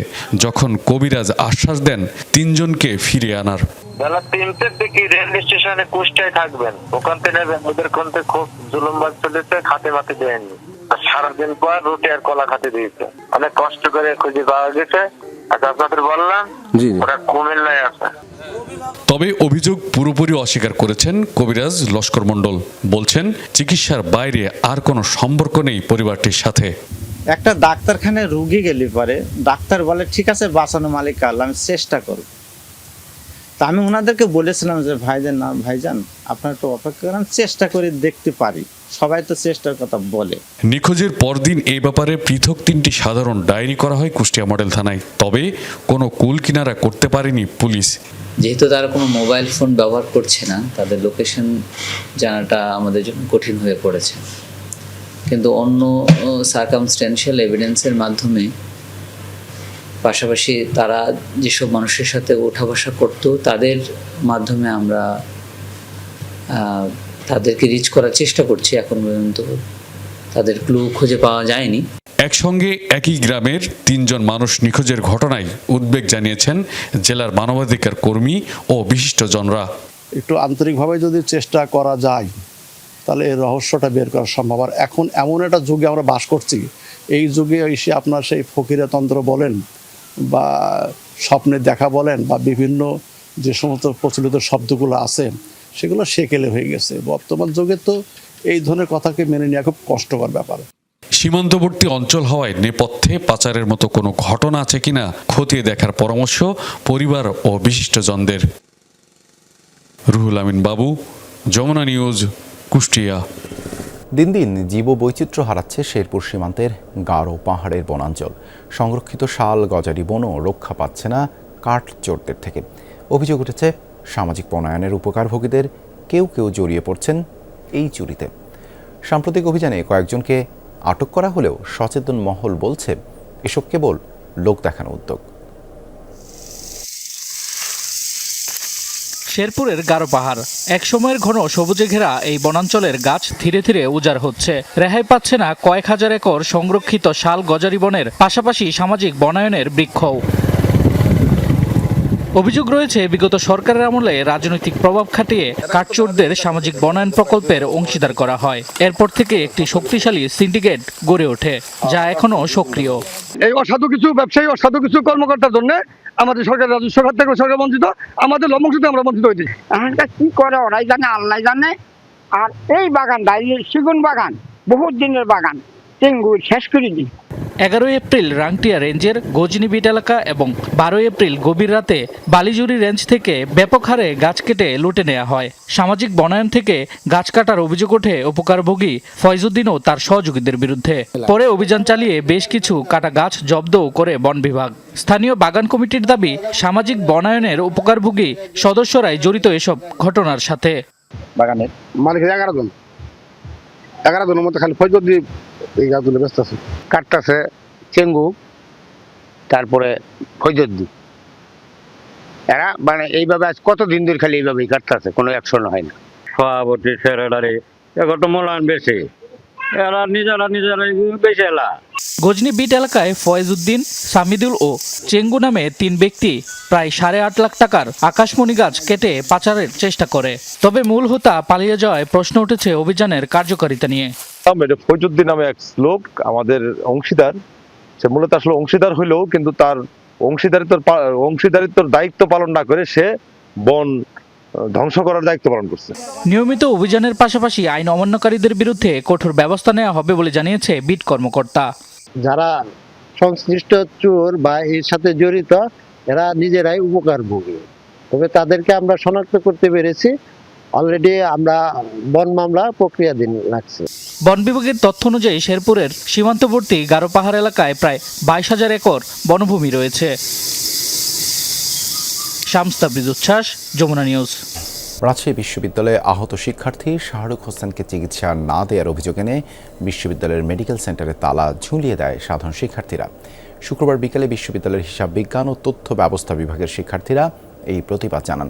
যখন কবিরাজ আশ্বাস দেন 3 জনকে ফিরিয়ে আনার। বেলা 3টার দিকে রেল স্টেশনে কুষ্টায় থাকবেন, ওখান থেকে নেবেন। ওদের কোন খুব জুলুমবাজ চলেছে, খাতে মাতে দেয়নি। সারাদিন পর রুটি আর কলা খাতে দিয়েছে, অনেক কষ্ট করে খুঁজে পাওয়া গেছে। আপনাদের বললাম ওরা কুমিল্লায় আছে। তবে অভিযোগ পুরোপুরি অস্বীকার করেছেন কবিরাজ লস্কর মণ্ডল। বলছেন চিকিৎসার বাইরে আর কোনো সম্পর্ক নেই পরিবারটির সাথে। একটা ডাক্তারখানায় রুগী গেলে পরে ডাক্তার বলে ঠিক আছে বাঁচানো মালিক আল্লাহ, আমি চেষ্টা করব। তা আমি ওনাদেরকে বলেছিলাম যে ভাইজান আপনার একটু অপেক্ষা করেন, চেষ্টা করে দেখতে পারি। সবাই তো চেষ্টার কথা বলে। নিখোঁজের পরদিন এই ব্যাপারে পৃথক 3টি সাধারণ ডায়েরি করা হয় কুষ্টিয়া মডেল থানায়। তবে কোনো কুল কিনারা করতে পারেনি পুলিশ। যেহেতু তারা কোনো মোবাইল ফোন ব্যবহার করছে না, তাদের লোকেশন জানাটা আমাদের জন্য কঠিন হয়ে পড়েছে। কিন্তু অন্য সার্কামস্ট্যান্সিয়াল এভিডেন্সের মাধ্যমে, পাশাপাশি তারা যেসব মানুষের সাথে ওঠা বসা করতো তাদের মাধ্যমে আমরা তাদেরকে রিচ করার চেষ্টা করছি। এখন পর্যন্ত তাদের ক্লু খুঁজে পাওয়া যায়নি। একসঙ্গে একই গ্রামের 3 জন মানুষ নিখোঁজের ঘটনায় উদ্বেগ জানিয়েছেন জেলার মানবাধিকার কর্মী ও বিশিষ্টজনরা। একটু আন্তরিকভাবে যদি চেষ্টা করা যায় তাহলে এর রহস্যটা বের করা সম্ভব। আর এখন এমন একটা যুগে আমরা বাস করছি, এই যুগে এসে আপনার সেই ফকিরতন্ত্র বলেন বা স্বপ্নের দেখা বলেন বা বিভিন্ন যে সমস্ত প্রচলিত শব্দগুলো আছে সেগুলো সেকেলে হয়ে গেছে। বর্তমান যুগে তো এই ধরনের কথাকে মেনে নেওয়া খুব কষ্টকর ব্যাপার। সীমান্তবর্তী অঞ্চল হওয়ায় নেপথ্যে পাচারের মতো কোনো ঘটনা আছে কিনা খতিয়ে দেখার পরামর্শ পরিবার ও বিশিষ্টজনদের। রুহুল আমিন বাবু, যমুনা নিউজ, কুষ্টিয়া। দিন দিন জীববৈচিত্র্য হারাচ্ছে শেরপুর সীমান্তের গারো পাহাড়ের বনাঞ্চল। সংরক্ষিত শাল গজারি বনও রক্ষা পাচ্ছে না কাঠ চোরদের থেকে। অভিযোগ উঠেছে সামাজিক বনায়নের উপকারভোগীদের কেউ জড়িয়ে পড়ছেন এই চুরিতে। সাম্প্রতিক অভিযানে কয়েকজনকে আটক করা হলেও সচেতন মহল বলছে এসব কেবল লোক দেখানো উদ্যোগ। শেরপুরের গারো পাহাড় একসময়ের ঘন সবুজে ঘেরা এই বনাঞ্চলের গাছ ধীরে ধীরে উজাড় হচ্ছে। রেহাই পাচ্ছে না কয়েক হাজার একর সংরক্ষিত শাল গজারি বনের, পাশাপাশি সামাজিক বনায়নের বৃক্ষও। অভিযোগ রয়েছে বিগত সরকারের আমলে রাজনৈতিক প্রভাব খাটিয়ে কাঠচোরদের সামাজিক বনায়ন প্রকল্পের অংশীদার করা হয়। এরপর থেকে একটি শক্তিশালী সিন্ডিকেট গড়ে ওঠে, যা এখনো সক্রিয়। এই অসাধু কিছু ব্যবসায়ী, অসাধু কিছু কর্মকর্তার জন্য আমাদের সরকার রাজস্ব খাত থেকে সরকার বঞ্চিত, আমাদের লভ্যাংশতে আমরা বঞ্চিত হয়েছি। এখানটা কি করে ওরাই জানে, আল্লাহ জানে। আর এই বাগানটা, এই সেগুন বাগান, বহুত দিনের বাগান, টেঙ্গুর শেষ করে দিই। 11 এপ্রিল রাংটিয়া রেঞ্জের গজনি বিট এলাকা এবং 12 এপ্রিল গভীর রাতে বালিজুরি রেঞ্জ থেকে ব্যাপক হারে গাছ কেটে লুটে নেওয়া হয়। সামাজিক বনায়ন থেকে গাছ কাটার অভিযোগ ওঠে উপকারভোগী ফয়জুদ্দিন ও তার সহযোগীদের বিরুদ্ধে। পরে অভিযান চালিয়ে বেশ কিছু কাটা গাছ জব্দও করে বন বিভাগ। স্থানীয় বাগান কমিটির দাবি, সামাজিক বনায়নের উপকারভোগী সদস্যরাই জড়িত এসব ঘটনার সাথে। বাগানের মালিক 11 জনের মধ্যে খালি ফয়জুদ্দিন এই গাছগুলো ব্যস্ত আছে, কাটতেছে চেঙ্গু, তারপরে ফয়জুদ্দিন। এরা মানে এইভাবে আজ কতদিন ধরে খালি এইভাবেই কাটতেছে, কোনো অ্যাকশন হয় না। সভাপতি সেক্রেটারি এখন তো মূল্যায়ন বেশি, এরা নিজেরা বেশি এলা। গজনি বিট এলাকায় ফয়েজউদ্দিন, সামিদুল ও চেঙ্গু নামে 3 ব্যক্তি প্রায় 8.5 লাখ টাকার আকাশমণি গাছ কেটে পাচারের চেষ্টা করে। তবে মূল হোতা পালিয়ে যাওয়ায় প্রশ্ন উঠেছে অভিযানের কার্যকারিতা নিয়ে। ফয়জুদ্দিন নামে এক লোক আমাদের অংশীদার, সে মূলত আসলে অংশীদার হইলেও কিন্তু তার অংশীদারিত্বর দায়িত্ব পালন না করে সে বন ধ্বংস করার দায়িত্ব পালন করছে। নিয়মিত অভিযানের পাশাপাশি আইন অমান্যকারীদের বিরুদ্ধে কঠোর ব্যবস্থা নেওয়া হবে বলে জানিয়েছে বিট কর্মকর্তা। যারা সংশ্লিষ্ট চোর বা এর সাথে জড়িত, এরা নিজেরাই উপকারভোগী, তবে তাদেরকে আমরা শনাক্ত করতে পেরেছি। অলরেডি আমরা বন মামলা প্রক্রিয়াধীন রাখছি। বন বিভাগের তথ্য অনুযায়ী শেরপুরের সীমান্তবর্তী গারো পাহাড় এলাকায় প্রায় 22,000 একর বনভূমি রয়েছে। শামস তাবরিজ উচ্ছ্বাস, যমুনা নিউজ। রাজশাহী বিশ্ববিদ্যালয়ে আহত শিক্ষার্থী শাহরুখ হোসেনকে চিকিৎসা না দেওয়ার অভিযোগ এনে বিশ্ববিদ্যালয়ের মেডিকেল সেন্টারে তালা ঝুলিয়ে দেয় সাধারণ শিক্ষার্থীরা। শুক্রবার বিকেলে বিশ্ববিদ্যালয়ের হিসাব বিজ্ঞান ও তথ্য ব্যবস্থা বিভাগের শিক্ষার্থীরা এই প্রতিবাদ জানান।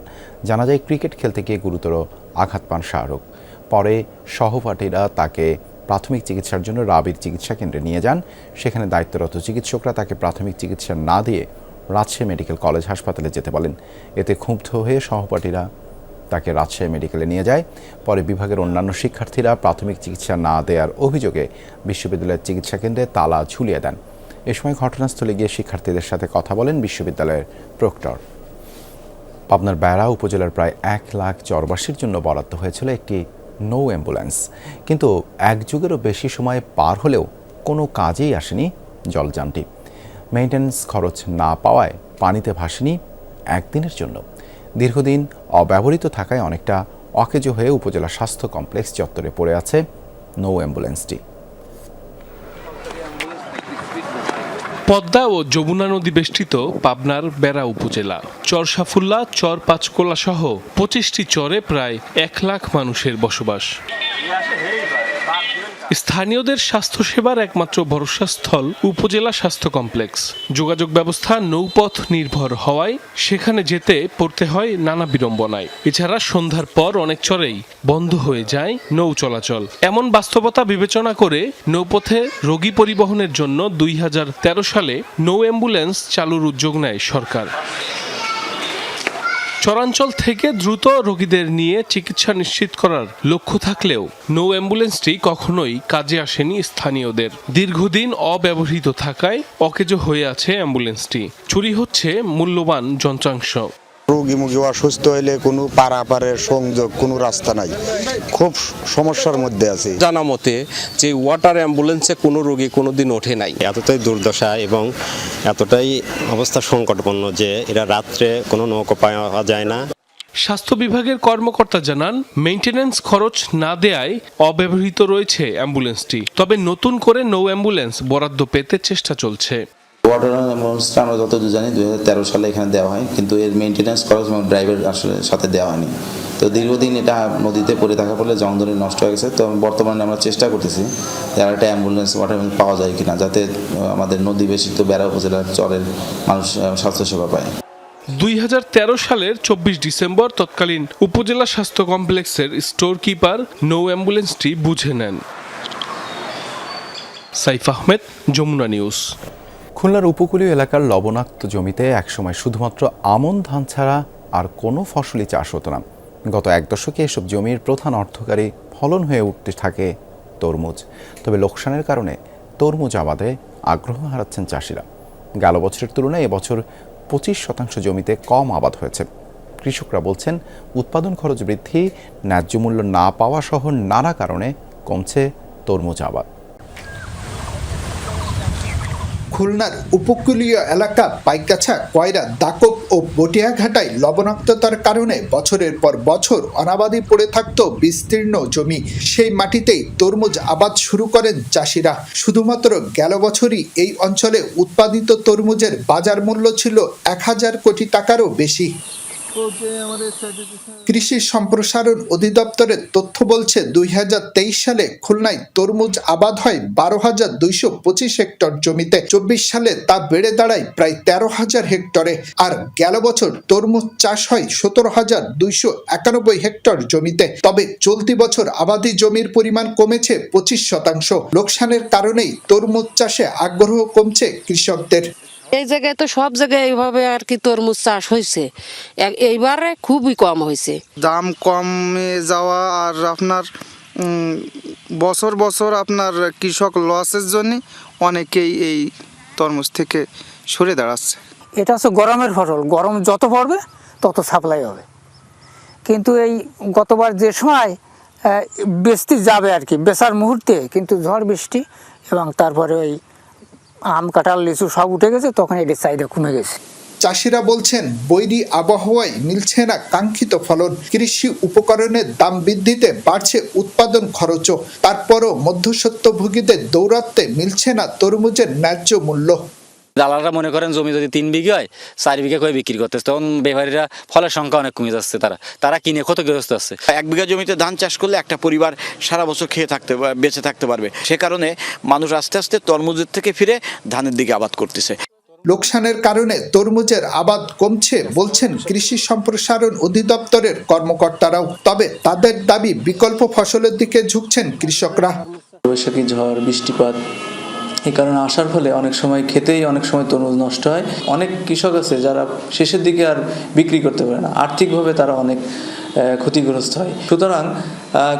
জানা যায় ক্রিকেট খেলতে গিয়ে গুরুতর আঘাত পান শাহরুখ। পরে সহপাঠীরা তাকে প্রাথমিক চিকিৎসার জন্য রাবির চিকিৎসা কেন্দ্রে নিয়ে যান। সেখানে দায়িত্বরত চিকিৎসকরা তাকে প্রাথমিক চিকিৎসা না দিয়ে রাজশাহী মেডিকেল কলেজ হাসপাতালে যেতে বলেন। এতে ক্ষুব্ধ হয়ে সহপাঠীরা তাকে রাজশাহী মেডিকেলে নিয়ে যায়। পরে বিভাগের অন্যান্য শিক্ষার্থীরা প্রাথমিক চিকিৎসা না দেওয়ার অভিযোগে বিশ্ববিদ্যালয়ের চিকিৎসা কেন্দ্রে তালা ঝুলিয়ে দেন। এ সময় ঘটনাস্থলে গিয়ে শিক্ষার্থীদের সাথে কথা বলেন বিশ্ববিদ্যালয়ের প্রক্টর। পাবনার বেড়া উপজেলার প্রায় 1 লাখ চরবাসীর জন্য বরাদ্দ হয়েছিল একটি নৌ অ্যাম্বুলেন্স, কিন্তু এক যুগেরও বেশি সময় পার হলেও কোনো কাজেই আসেনি জলযানটি। মেইনটেন্যান্স খরচ না পাওয়ায় পানিতে ভাসেনি একদিনের জন্য। দীর্ঘদিন অব্যবহৃত থাকায় অনেকটা অকেজো হয়ে উপজেলা স্বাস্থ্য কমপ্লেক্স চত্বরে পড়ে আছে নৌ অ্যাম্বুলেন্সটি। পদ্মা ও যমুনা নদী বেষ্টিত পাবনার বেড়া উপজেলা। চর সাফুল্লা, চর পাঁচকোলা সহ 25টি চরে প্রায় 1 লাখ মানুষের বসবাস। স্থানীয়দের স্বাস্থ্যসেবার একমাত্র ভরসাস্থল উপজেলা স্বাস্থ্য কমপ্লেক্স। যোগাযোগ ব্যবস্থা নৌপথ নির্ভর হওয়ায় সেখানে যেতে পড়তে হয় নানা বিড়ম্বনায়। এছাড়া সন্ধ্যার পর অনেক চরেই বন্ধ হয়ে যায় নৌ চলাচল। এমন বাস্তবতা বিবেচনা করে নৌপথে রোগী পরিবহনের জন্য 2013 সালে নৌ অ্যাম্বুলেন্স চালুর উদ্যোগ নেয় সরকার। চরাঞ্চল থেকে দ্রুত রোগীদের নিয়ে চিকিৎসা নিশ্চিত করার লক্ষ্য থাকলেও নৌ অ্যাম্বুলেন্সটি কখনোই কাজে আসেনি স্থানীয়দের। দীর্ঘদিন অব্যবহৃত থাকায় অকেজো হয়ে আছে অ্যাম্বুলেন্সটি। চুরি হচ্ছে মূল্যবান যন্ত্রাংশ। রোগী মুগী অসুস্থ হইলে কোনো পারাপারের সংযোগ, কোনো রাস্তা নাই, খুব সমস্যার মধ্যে আছে। জানা মতে যে ওয়াটার অ্যাম্বুলেন্সে কোনো রোগী কোনোদিন ওঠে নাই। এতটাই দুর্দশা এবং এতটাই অবস্থা সংকটপূর্ণ যে এরা রাত্রে কোনো নৌকা পাওয়া যায় না। স্বাস্থ্য বিভাগের কর্মকর্তা জানান, মেইনটেন্যান্স খরচ না দেয়ায় অব্যবহৃত রয়েছে অ্যাম্বুলেন্সটি। তবে নতুন করে নৌ অ্যাম্বুলেন্স বরাদ্দ পেতে চেষ্টা চলছে। ওয়াটার অ্যাম্বুলেন্সটা আমরা যতদূর জানি 2013 সালে এখানে দেওয়া হয়, কিন্তু এর মেইনটেন্যান্স খরচ এবং ড্রাইভার আসলে সাথে দেওয়া হয়নি। তো দীর্ঘদিন এটা নদীতে পড়ে থাকার ফলে জং ধরে নষ্ট হয়ে গেছে। তো বর্তমানে আমরা চেষ্টা করতেছি যারা একটা অ্যাম্বুলেন্স ওয়াটার অ্যাম্বুলেন্স পাওয়া যায় কিনা, যাতে আমাদের নদী বেষ্টিত বেড়া উপজেলার চরের মানুষ স্বাস্থ্যসেবা পায়। 2013 সালের 24 ডিসেম্বর তৎকালীন উপজেলা স্বাস্থ্য কমপ্লেক্সের স্টোর কিপার নৌ অ্যাম্বুলেন্সটি বুঝে নেন। সাইফ আহমেদ, যমুনা নিউজ। খুলনার উপকূলীয় এলাকার লবণাক্ত জমিতে একসময় শুধুমাত্র আমন ধান ছাড়া আর কোনো ফসলই চাষ হতো না। গত 1 দশকে এসব জমির প্রধান অর্থকারী ফলন হয়ে উঠতে থাকে তরমুজ। তবে লোকসানের কারণে তরমুজ আবাদে আগ্রহ হারাচ্ছেন চাষিরা। গেল বছরের তুলনায় এবছর 25% জমিতে কম আবাদ হয়েছে। কৃষকরা বলছেন উৎপাদন খরচ বৃদ্ধি, ন্যায্য মূল্য না পাওয়া সহ নানা কারণে কমছে তরমুজ আবাদ। খুলনার উপকূলীয় এলাকা পাইকগাছা, কয়রা, দাকব ও বটিয়াঘাটায় লবণাক্ততার কারণে বছরের পর বছর অনাবাদি পড়ে থাকত বিস্তীর্ণ জমি। সেই মাটিতেই তরমুজ আবাদ শুরু করেন চাষিরা। শুধুমাত্র গেল বছরই এই অঞ্চলে উৎপাদিত তরমুজের বাজার মূল্য ছিল 1000 কোটি টাকারও বেশি। কৃষি সম্প্রসারণ অধিদপ্তরের তথ্য বলছে 2023 সালে খুলনায় তরমুজ আবাদ হয় 12,225 হেক্টর জমিতে। 24 সালে তা বেড়ে দাঁড়ায় প্রায় 13,000 হেক্টরে। আর গেল বছর তরমুজ চাষ হয় 17,291 হেক্টর জমিতে। তবে চলতি বছর আবাদি জমির পরিমাণ কমেছে 25%। লোকসানের কারণেই তরমুজ চাষে আগ্রহ কমছে কৃষকদের। এই জায়গায় তো সব জায়গায় এইভাবে আর কি তরমুজ চাষ হয়েছে, এইবারে খুবই কম হয়েছে। দাম কমে যাওয়া আর আপনার বছর বছর আপনার কৃষক লসের জন্য অনেকেই এই তরমুজ থেকে সরে দাঁড়াচ্ছে। এটা হচ্ছে গরমের ফসল, গরম যত পড়বে তত সাপ্লাই হবে। কিন্তু এই গতবার যে সময় বেচতে যাবে আর কি বেচার মুহূর্তে, কিন্তু ঝড় বৃষ্টি এবং তারপরে ওই আম, কাঁঠাল, লিচু সব উঠে গেছে, তখন এটির চাহিদা কমে গেছে। চাষিরা বলছেন বৈরী আবহাওয়ায় মিলছে না কাঙ্ক্ষিত ফলন। কৃষি উপকরণের দাম বৃদ্ধিতে বাড়ছে উৎপাদন খরচও। তারপরও মধ্যস্বত্বভোগীদের দৌরাত্মে মিলছে না তরমুজের ন্যায্য মূল্য। দালালরা মনে করেন জমি যদি 3 বিঘা হয় 4 বিঘা করে বিক্রি করতেছে, তখন ব্যাপারীরা ফলের সংখ্যা অনেক কমে যাচ্ছে, তারা কিনে ক্ষতিগ্রস্ত আছে। 1 বিঘা জমিতে ধান চাষ করলে একটা পরিবার সারা বছর বেঁচে থাকতে পারবে। সে কারণে মানুষ আস্তে আস্তে তরমুজের থেকে ফিরে ধানের দিকে আবাদ করতেছে। লোকসানের কারণে তরমুজের আবাদ কমছে বলছেন কৃষি সম্প্রসারণ অধিদপ্তরের কর্মকর্তারাও। তবে তাদের দাবি বিকল্প ফসলের দিকে ঝুঁকছেন কৃষকরা। বৈশাখী ঝড়, বৃষ্টিপাত এই কারণে আসার ফলে অনেক সময় খেতেই অনেক সময় তরমুজ নষ্ট হয়। অনেক কৃষক আছে যারা শেষের দিকে আর বিক্রি করতে পারে না, আর্থিকভাবে তারা অনেক ক্ষতিগ্রস্ত হয়। সুতরাং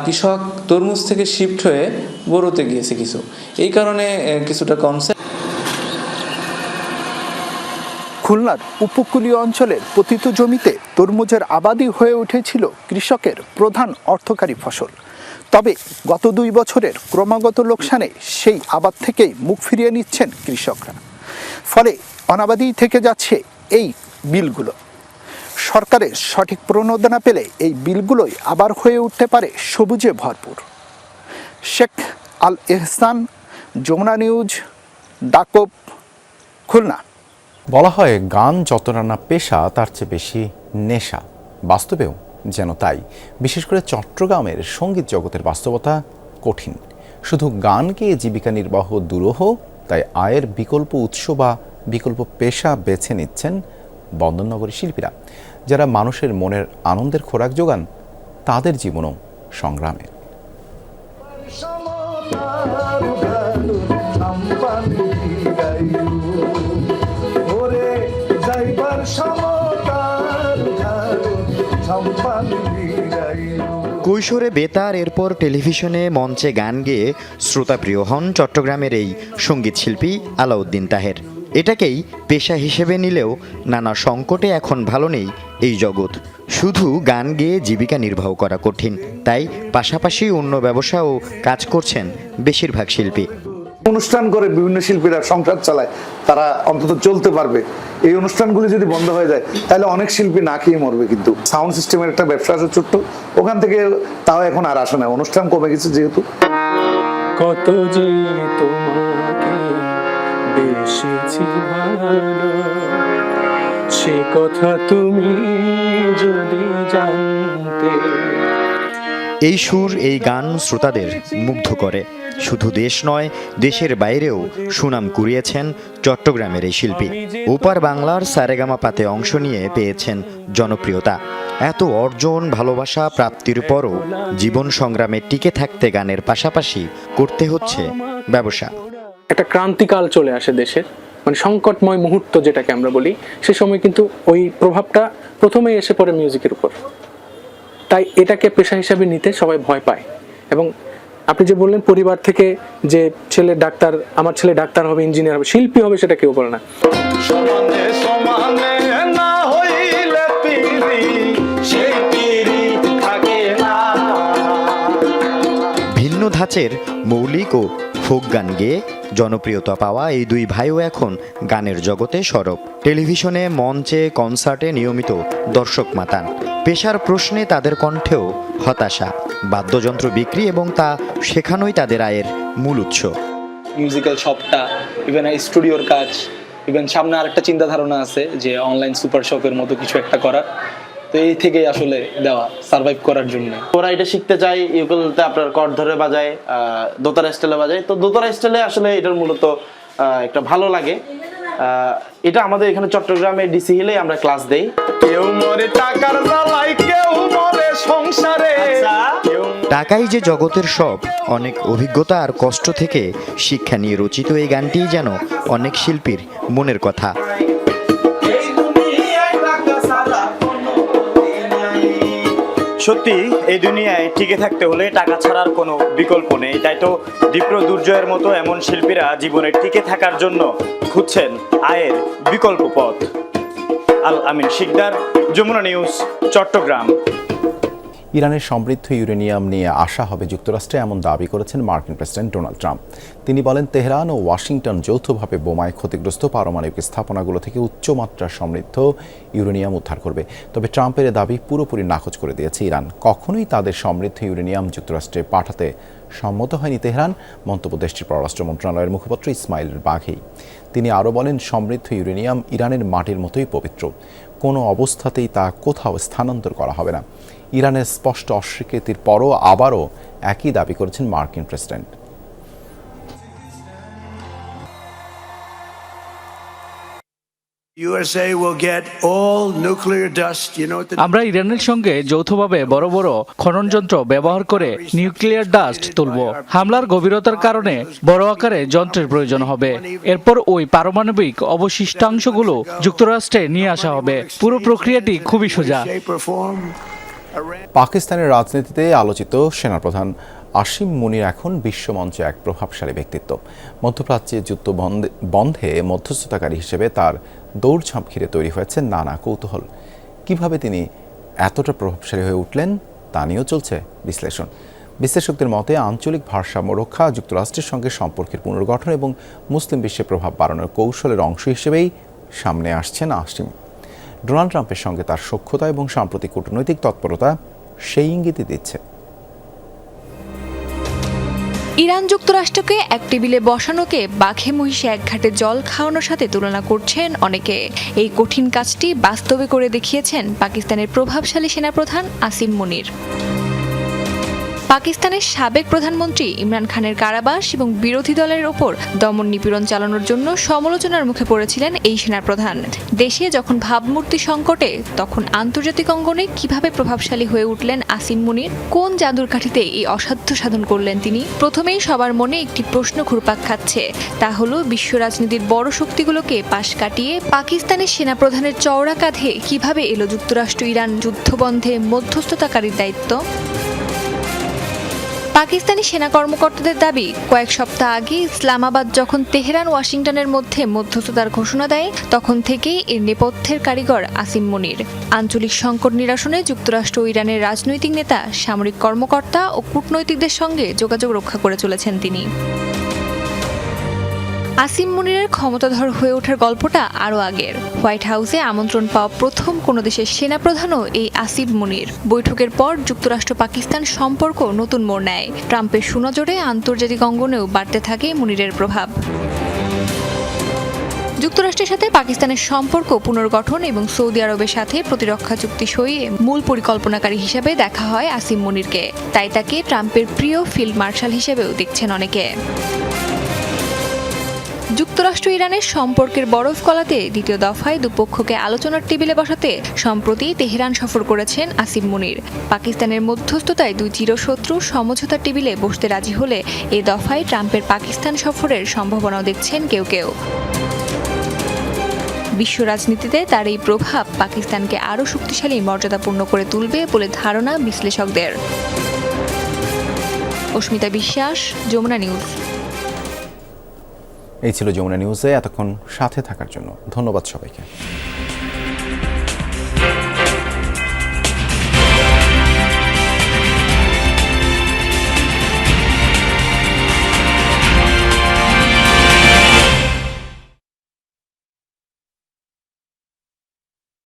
কৃষক তরমুজ থেকে শিফট হয়ে বোরোতে গিয়েছে কিছু, এই কারণে কিছুটা কমছে। খুলনার উপকূলীয় অঞ্চলের পতিত জমিতে তরমুজের আবাদি হয়ে উঠেছিল কৃষকের প্রধান অর্থকারী ফসল। তবে গত 2 বছরের ক্রমাগত লোকসানে সেই আবাদ থেকেই মুখ ফিরিয়ে নিচ্ছেন কৃষকরা। ফলে অনাবাদি থেকে যাচ্ছে এই বিলগুলো। সরকারের সঠিক প্রণোদনা পেলে এই বিলগুলোই আবার হয়ে উঠতে পারে সবুজে ভরপুর। শেখ আল এহসান, যমুনা নিউজ, ডাকপ, খুলনা। বলা হয় গান যতটা না পেশা তার চেয়ে বেশি নেশা, বাস্তবেও যেন তাই। বিশেষ করে চট্টগ্রামের সঙ্গীত জগতের বাস্তবতা কঠিন। শুধু গান গেয়ে জীবিকা নির্বাহ দুরূহ, তাই আয়ের বিকল্প উৎস বা বিকল্প পেশা বেছে নিচ্ছেন বন্দরনগরী শিল্পীরা, যারা মানুষের মনের আনন্দের খোরাক যোগান। তাদের জীবনও সংগ্রামে। কৈশোরে বেতার, এরপর টেলিভিশনে, মঞ্চে গান গেয়ে শ্রোতাপ্রিয় হন চট্টগ্রামের এই সঙ্গীত শিল্পী আলাউদ্দিন তাহের। এটাকেই পেশা হিসেবে নিলেও নানা সংকটে এখন ভালো নেই এই জগৎ। শুধু গান গেয়ে জীবিকা নির্বাহ করা কঠিন, তাই পাশাপাশি অন্য ব্যবসাও কাজ করছেন বেশিরভাগ শিল্পী। অনুষ্ঠান করে বিভিন্ন শিল্পীরা সংসার চালায়, তারা অন্তত চলতে পারবে। এই অনুষ্ঠানগুলি যদি বন্ধ হয়ে যায় তাহলে অনেক শিল্পী না খেয়ে মরবে। কিন্তু সাউন্ড সিস্টেমের একটা ব্যবসা আছে ছোট্ট, ওখান থেকে তাও এখন আর আসে না, অনুষ্ঠান কমে গেছে যেহেতু। কত যে তোমাকে বেশিছি ভালো, সে কথা তুমি যদি জানতে। এই সুর, এই গান শ্রোতাদের মুগ্ধ করে। শুধু দেশ নয়, দেশের বাইরেও সুনাম কুড়িয়েছেন চট্টগ্রামের এই শিল্পী। ওপার বাংলার সারেগামাপাতে অংশ নিয়ে পেয়েছেন জনপ্রিয়তা। এত অর্জন, ভালোবাসা প্রাপ্তির পরও জীবন সংগ্রামে টিকে থাকতে গানের পাশাপাশি করতে হচ্ছে ব্যবসা। একটা ক্রান্তিকাল চলে আসে দেশের, মানে সংকটময় মুহূর্ত যেটাকে আমরা বলি, সে সময় কিন্তু ওই প্রভাবটা প্রথমেই এসে পড়ে মিউজিকের উপর। তাই এটাকে পেশা হিসাবে নিতে সবাই ভয় পায়। এবং আপনি যে বললেন পরিবার থেকে যে ছেলে ডাক্তার, আমার ছেলে ডাক্তার হবে, ইঞ্জিনিয়ার হবে, শিল্পী হবে, সেটা কেউ বলে না। ভিন্ন ধাঁচের মৌলিক ও ফোক গান গেয়ে জনপ্রিয়তা পাওয়া এই দুই ভাইও এখন গানের জগতে সরব। টেলিভিশনে, মঞ্চে, কনসার্টে নিয়মিত দর্শক মাতান। পেশার প্রশ্নে তাদের কণ্ঠেও হতাশা। বাদ্যযন্ত্র বিক্রি এবং তা শেখানোই তাদের আয়ের মূল উৎস। মিউজিক্যাল শপটা, ইভেন স্টুডিওর কাজ, ইভেন সামনে আরেকটা চিন্তা ধারণা আছে যে অনলাইন সুপার শপের মতো কিছু একটা করার। তো এই থেকেই আসলে দেওয়া সার্ভাইভ করার জন্য। ওরা এটা শিখতে চায়, ইউকেলেতে আপনার কর্ড ধরে বাজায়, দোতারা স্টাইলে বাজায়। তো দোতারা স্টাইলে আসলে এটার মূলত একটা ভালো লাগে। এটা আমাদের এখানে চট্টগ্রামে ডিসি হিলে আমরা ক্লাস দেই। কেউ মরে টাকার জ্বালায়, কেউ মরে সংসারে। টাকাই যে জগতের সব, অনেক অভিজ্ঞতা আর কষ্ট থেকে শিক্ষা নিয়ে রচিত এই গানটি যেন অনেক শিল্পীর মনের কথা। সত্যি এই দুনিয়ায় টিকে থাকতে হলে টাকা ছাড়ার কোনো বিকল্প নেই। তাই তো দীপ্র দুর্জয়ের মতো এমন শিল্পীরা জীবনে টিকে থাকার জন্য খুঁজছেন আয়ের বিকল্প পথ। আল আমিন শিকদার, যমুনা নিউজ, চট্টগ্রাম। ইরানের সমৃদ্ধ ইউরেনিয়াম নিয়ে আসা হবে যুক্তরাষ্ট্রে, এমন দাবি করেছেন মার্কিন প্রেসিডেন্ট ডোনাল্ড ট্রাম্প। তিনি বলেন, তেহরান ও ওয়াশিংটন যৌথভাবে বোমায় ক্ষতিগ্রস্ত পারমাণবিক স্থাপনাগুলো থেকে উচ্চমাত্রার সমৃদ্ধ ইউরেনিয়াম উদ্ধার করবে। তবে ট্রাম্পের দাবি পুরোপুরি নাকচ করে দিয়েছে ইরান। কখনোই তাদের সমৃদ্ধ ইউরেনিয়াম যুক্তরাষ্ট্রে পাঠাতে সম্মত হয়নি তেহরান, মন্তব্য দেশটির পররাষ্ট্র মন্ত্রণালয়ের মুখপাত্র ইসমাইল বাঘেই। তিনি আরও বলেন, সমৃদ্ধ ইউরেনিয়াম ইরানের মাটির মতোই পবিত্র, কোনো অবস্থাতেই তা কোথাও স্থানান্তর করা হবে না। ইরানের স্পষ্ট অস্বীকৃতির পরও আবারও একই দাবি করেছেন মার্কিন প্রেসিডেন্ট। আমরা ইরানের সঙ্গে যৌথভাবে বড় বড় খননযন্ত্র ব্যবহার করে নিউক্লিয়ার ডাস্ট তুলব। হামলার গভীরতার কারণে বড় আকারে যন্ত্রের প্রয়োজন হবে। এরপর ওই পারমাণবিক অবশিষ্টাংশগুলো যুক্তরাষ্ট্রে নিয়ে আসা হবে। পুরো প্রক্রিয়াটি খুবই সোজা। পাকিস্তানের রাজনীতিতে আলোচিত সেনাপ্রধান আসিম মুনির এখন বিশ্বমঞ্চে এক প্রভাবশালী ব্যক্তিত্ব। মধ্যপ্রাচ্যে যুদ্ধ বন্ধে মধ্যস্থতাকারী হিসেবে তার দৌড়ঝাঁপ ঘিরে তৈরি হয়েছে নানা কৌতূহল। কিভাবে তিনি এতটা প্রভাবশালী হয়ে উঠলেন তা নিয়েও চলছে বিশ্লেষণ। বিশ্লেষকদের মতে আঞ্চলিক ভারসাম্য রক্ষা, যুক্তরাষ্ট্রের সঙ্গে সম্পর্কের পুনর্গঠন এবং মুসলিম বিশ্বে প্রভাব বাড়ানোর কৌশলের অংশ হিসেবেই সামনে আসছেন আসিম। ডোনাল্ড ট্রাম্পের সঙ্গে তার সখ্যতা এবং সাম্প্রতিক কূটনৈতিক তৎপরতা সেই ইঙ্গিতই দিচ্ছে। ইরান যুক্তরাষ্ট্রকে এক টেবিলে বসানোকে বাঘে মহিষে এক ঘাটে জল খাওয়ানোর সাথে তুলনা করছেন অনেকে। এই কঠিন কাজটি বাস্তবে করে দেখিয়েছেন পাকিস্তানের প্রভাবশালী সেনাপ্রধান আসিম মুনির। পাকিস্তানের সাবেক প্রধানমন্ত্রী ইমরান খানের কারাবাস এবং বিরোধী দলের ওপর দমন নিপীড়ন চালানোর জন্য সমালোচনার মুখে পড়েছিলেন এই সেনাপ্রধান। দেশে যখন ভাবমূর্তি সংকটে, তখন আন্তর্জাতিক অঙ্গনে কিভাবে প্রভাবশালী হয়ে উঠলেন আসিম মুনির? কোন জাদুর কাঠিতে এই অসাধ্য সাধন করলেন তিনি? প্রথমেই সবার মনে একটি প্রশ্ন ঘুরপাক খাচ্ছে, তা হলো বিশ্ব রাজনীতির বড় শক্তিগুলোকে পাশ কাটিয়ে পাকিস্তানের সেনাপ্রধানের চওড়া কাঁধে কিভাবে এলো যুক্তরাষ্ট্র ইরান যুদ্ধবন্ধে মধ্যস্থতাকারীর দায়িত্ব? পাকিস্তানি সেনা কর্মকর্তাদের দাবি, কয়েক সপ্তাহ আগে ইসলামাবাদ যখন তেহরান ওয়াশিংটনের মধ্যে মধ্যস্থতার ঘোষণা দেয়, তখন থেকেই এর নেপথ্যের কারিগর আসিম মুনির। আঞ্চলিক সংকট নিরসনে যুক্তরাষ্ট্র ও ইরানের রাজনৈতিক নেতা, সামরিক কর্মকর্তা ও কূটনৈতিকদের সঙ্গে যোগাযোগ রক্ষা করে চলেছেন তিনি। আসিম মুনিরের ক্ষমতাধর হয়ে ওঠার গল্পটা আরও আগের। হোয়াইট হাউসে আমন্ত্রণ পাওয়া প্রথম কোনো দেশের সেনাপ্রধানও এই আসিম মুনির। বৈঠকের পর যুক্তরাষ্ট্র পাকিস্তান সম্পর্ক নতুন মোড় নেয়। ট্রাম্পের সুনজরে আন্তর্জাতিক অঙ্গনেও বাড়তে থাকে মুনিরের প্রভাব। যুক্তরাষ্ট্রের সাথে পাকিস্তানের সম্পর্ক পুনর্গঠন এবং সৌদি আরবের সাথে প্রতিরক্ষা চুক্তি সইয়ে মূল পরিকল্পনাকারী হিসেবে দেখা হয় আসিম মুনিরকে। তাই তাকে ট্রাম্পের প্রিয় ফিল্ড মার্শাল হিসেবেও দেখছেন অনেকে। যুক্তরাষ্ট্র ইরানের সম্পর্কের বরফ গলাতে দ্বিতীয় দফায় দুপক্ষকে আলোচনার টেবিলে বসাতে সম্প্রতি তেহরান সফর করেছেন আসিম মুনির। পাকিস্তানের মধ্যস্থতায় দুই চিরশত্রু সমঝোতার টেবিলে বসতে রাজি হলে এ দফায় ট্রাম্পের পাকিস্তান সফরের সম্ভাবনাও দেখছেন কেউ কেউ। বিশ্ব রাজনীতিতে তার এই প্রভাব পাকিস্তানকে আরও শক্তিশালী মর্যাদাপূর্ণ করে তুলবে বলে ধারণা বিশ্লেষকদের। অস্মিতা বিশ্বাস, যমুনা নিউজ। এই ছিল যমুনা নিউজে এতক্ষণ সাথে থাকার জন্য ধন্যবাদ সবাইকে।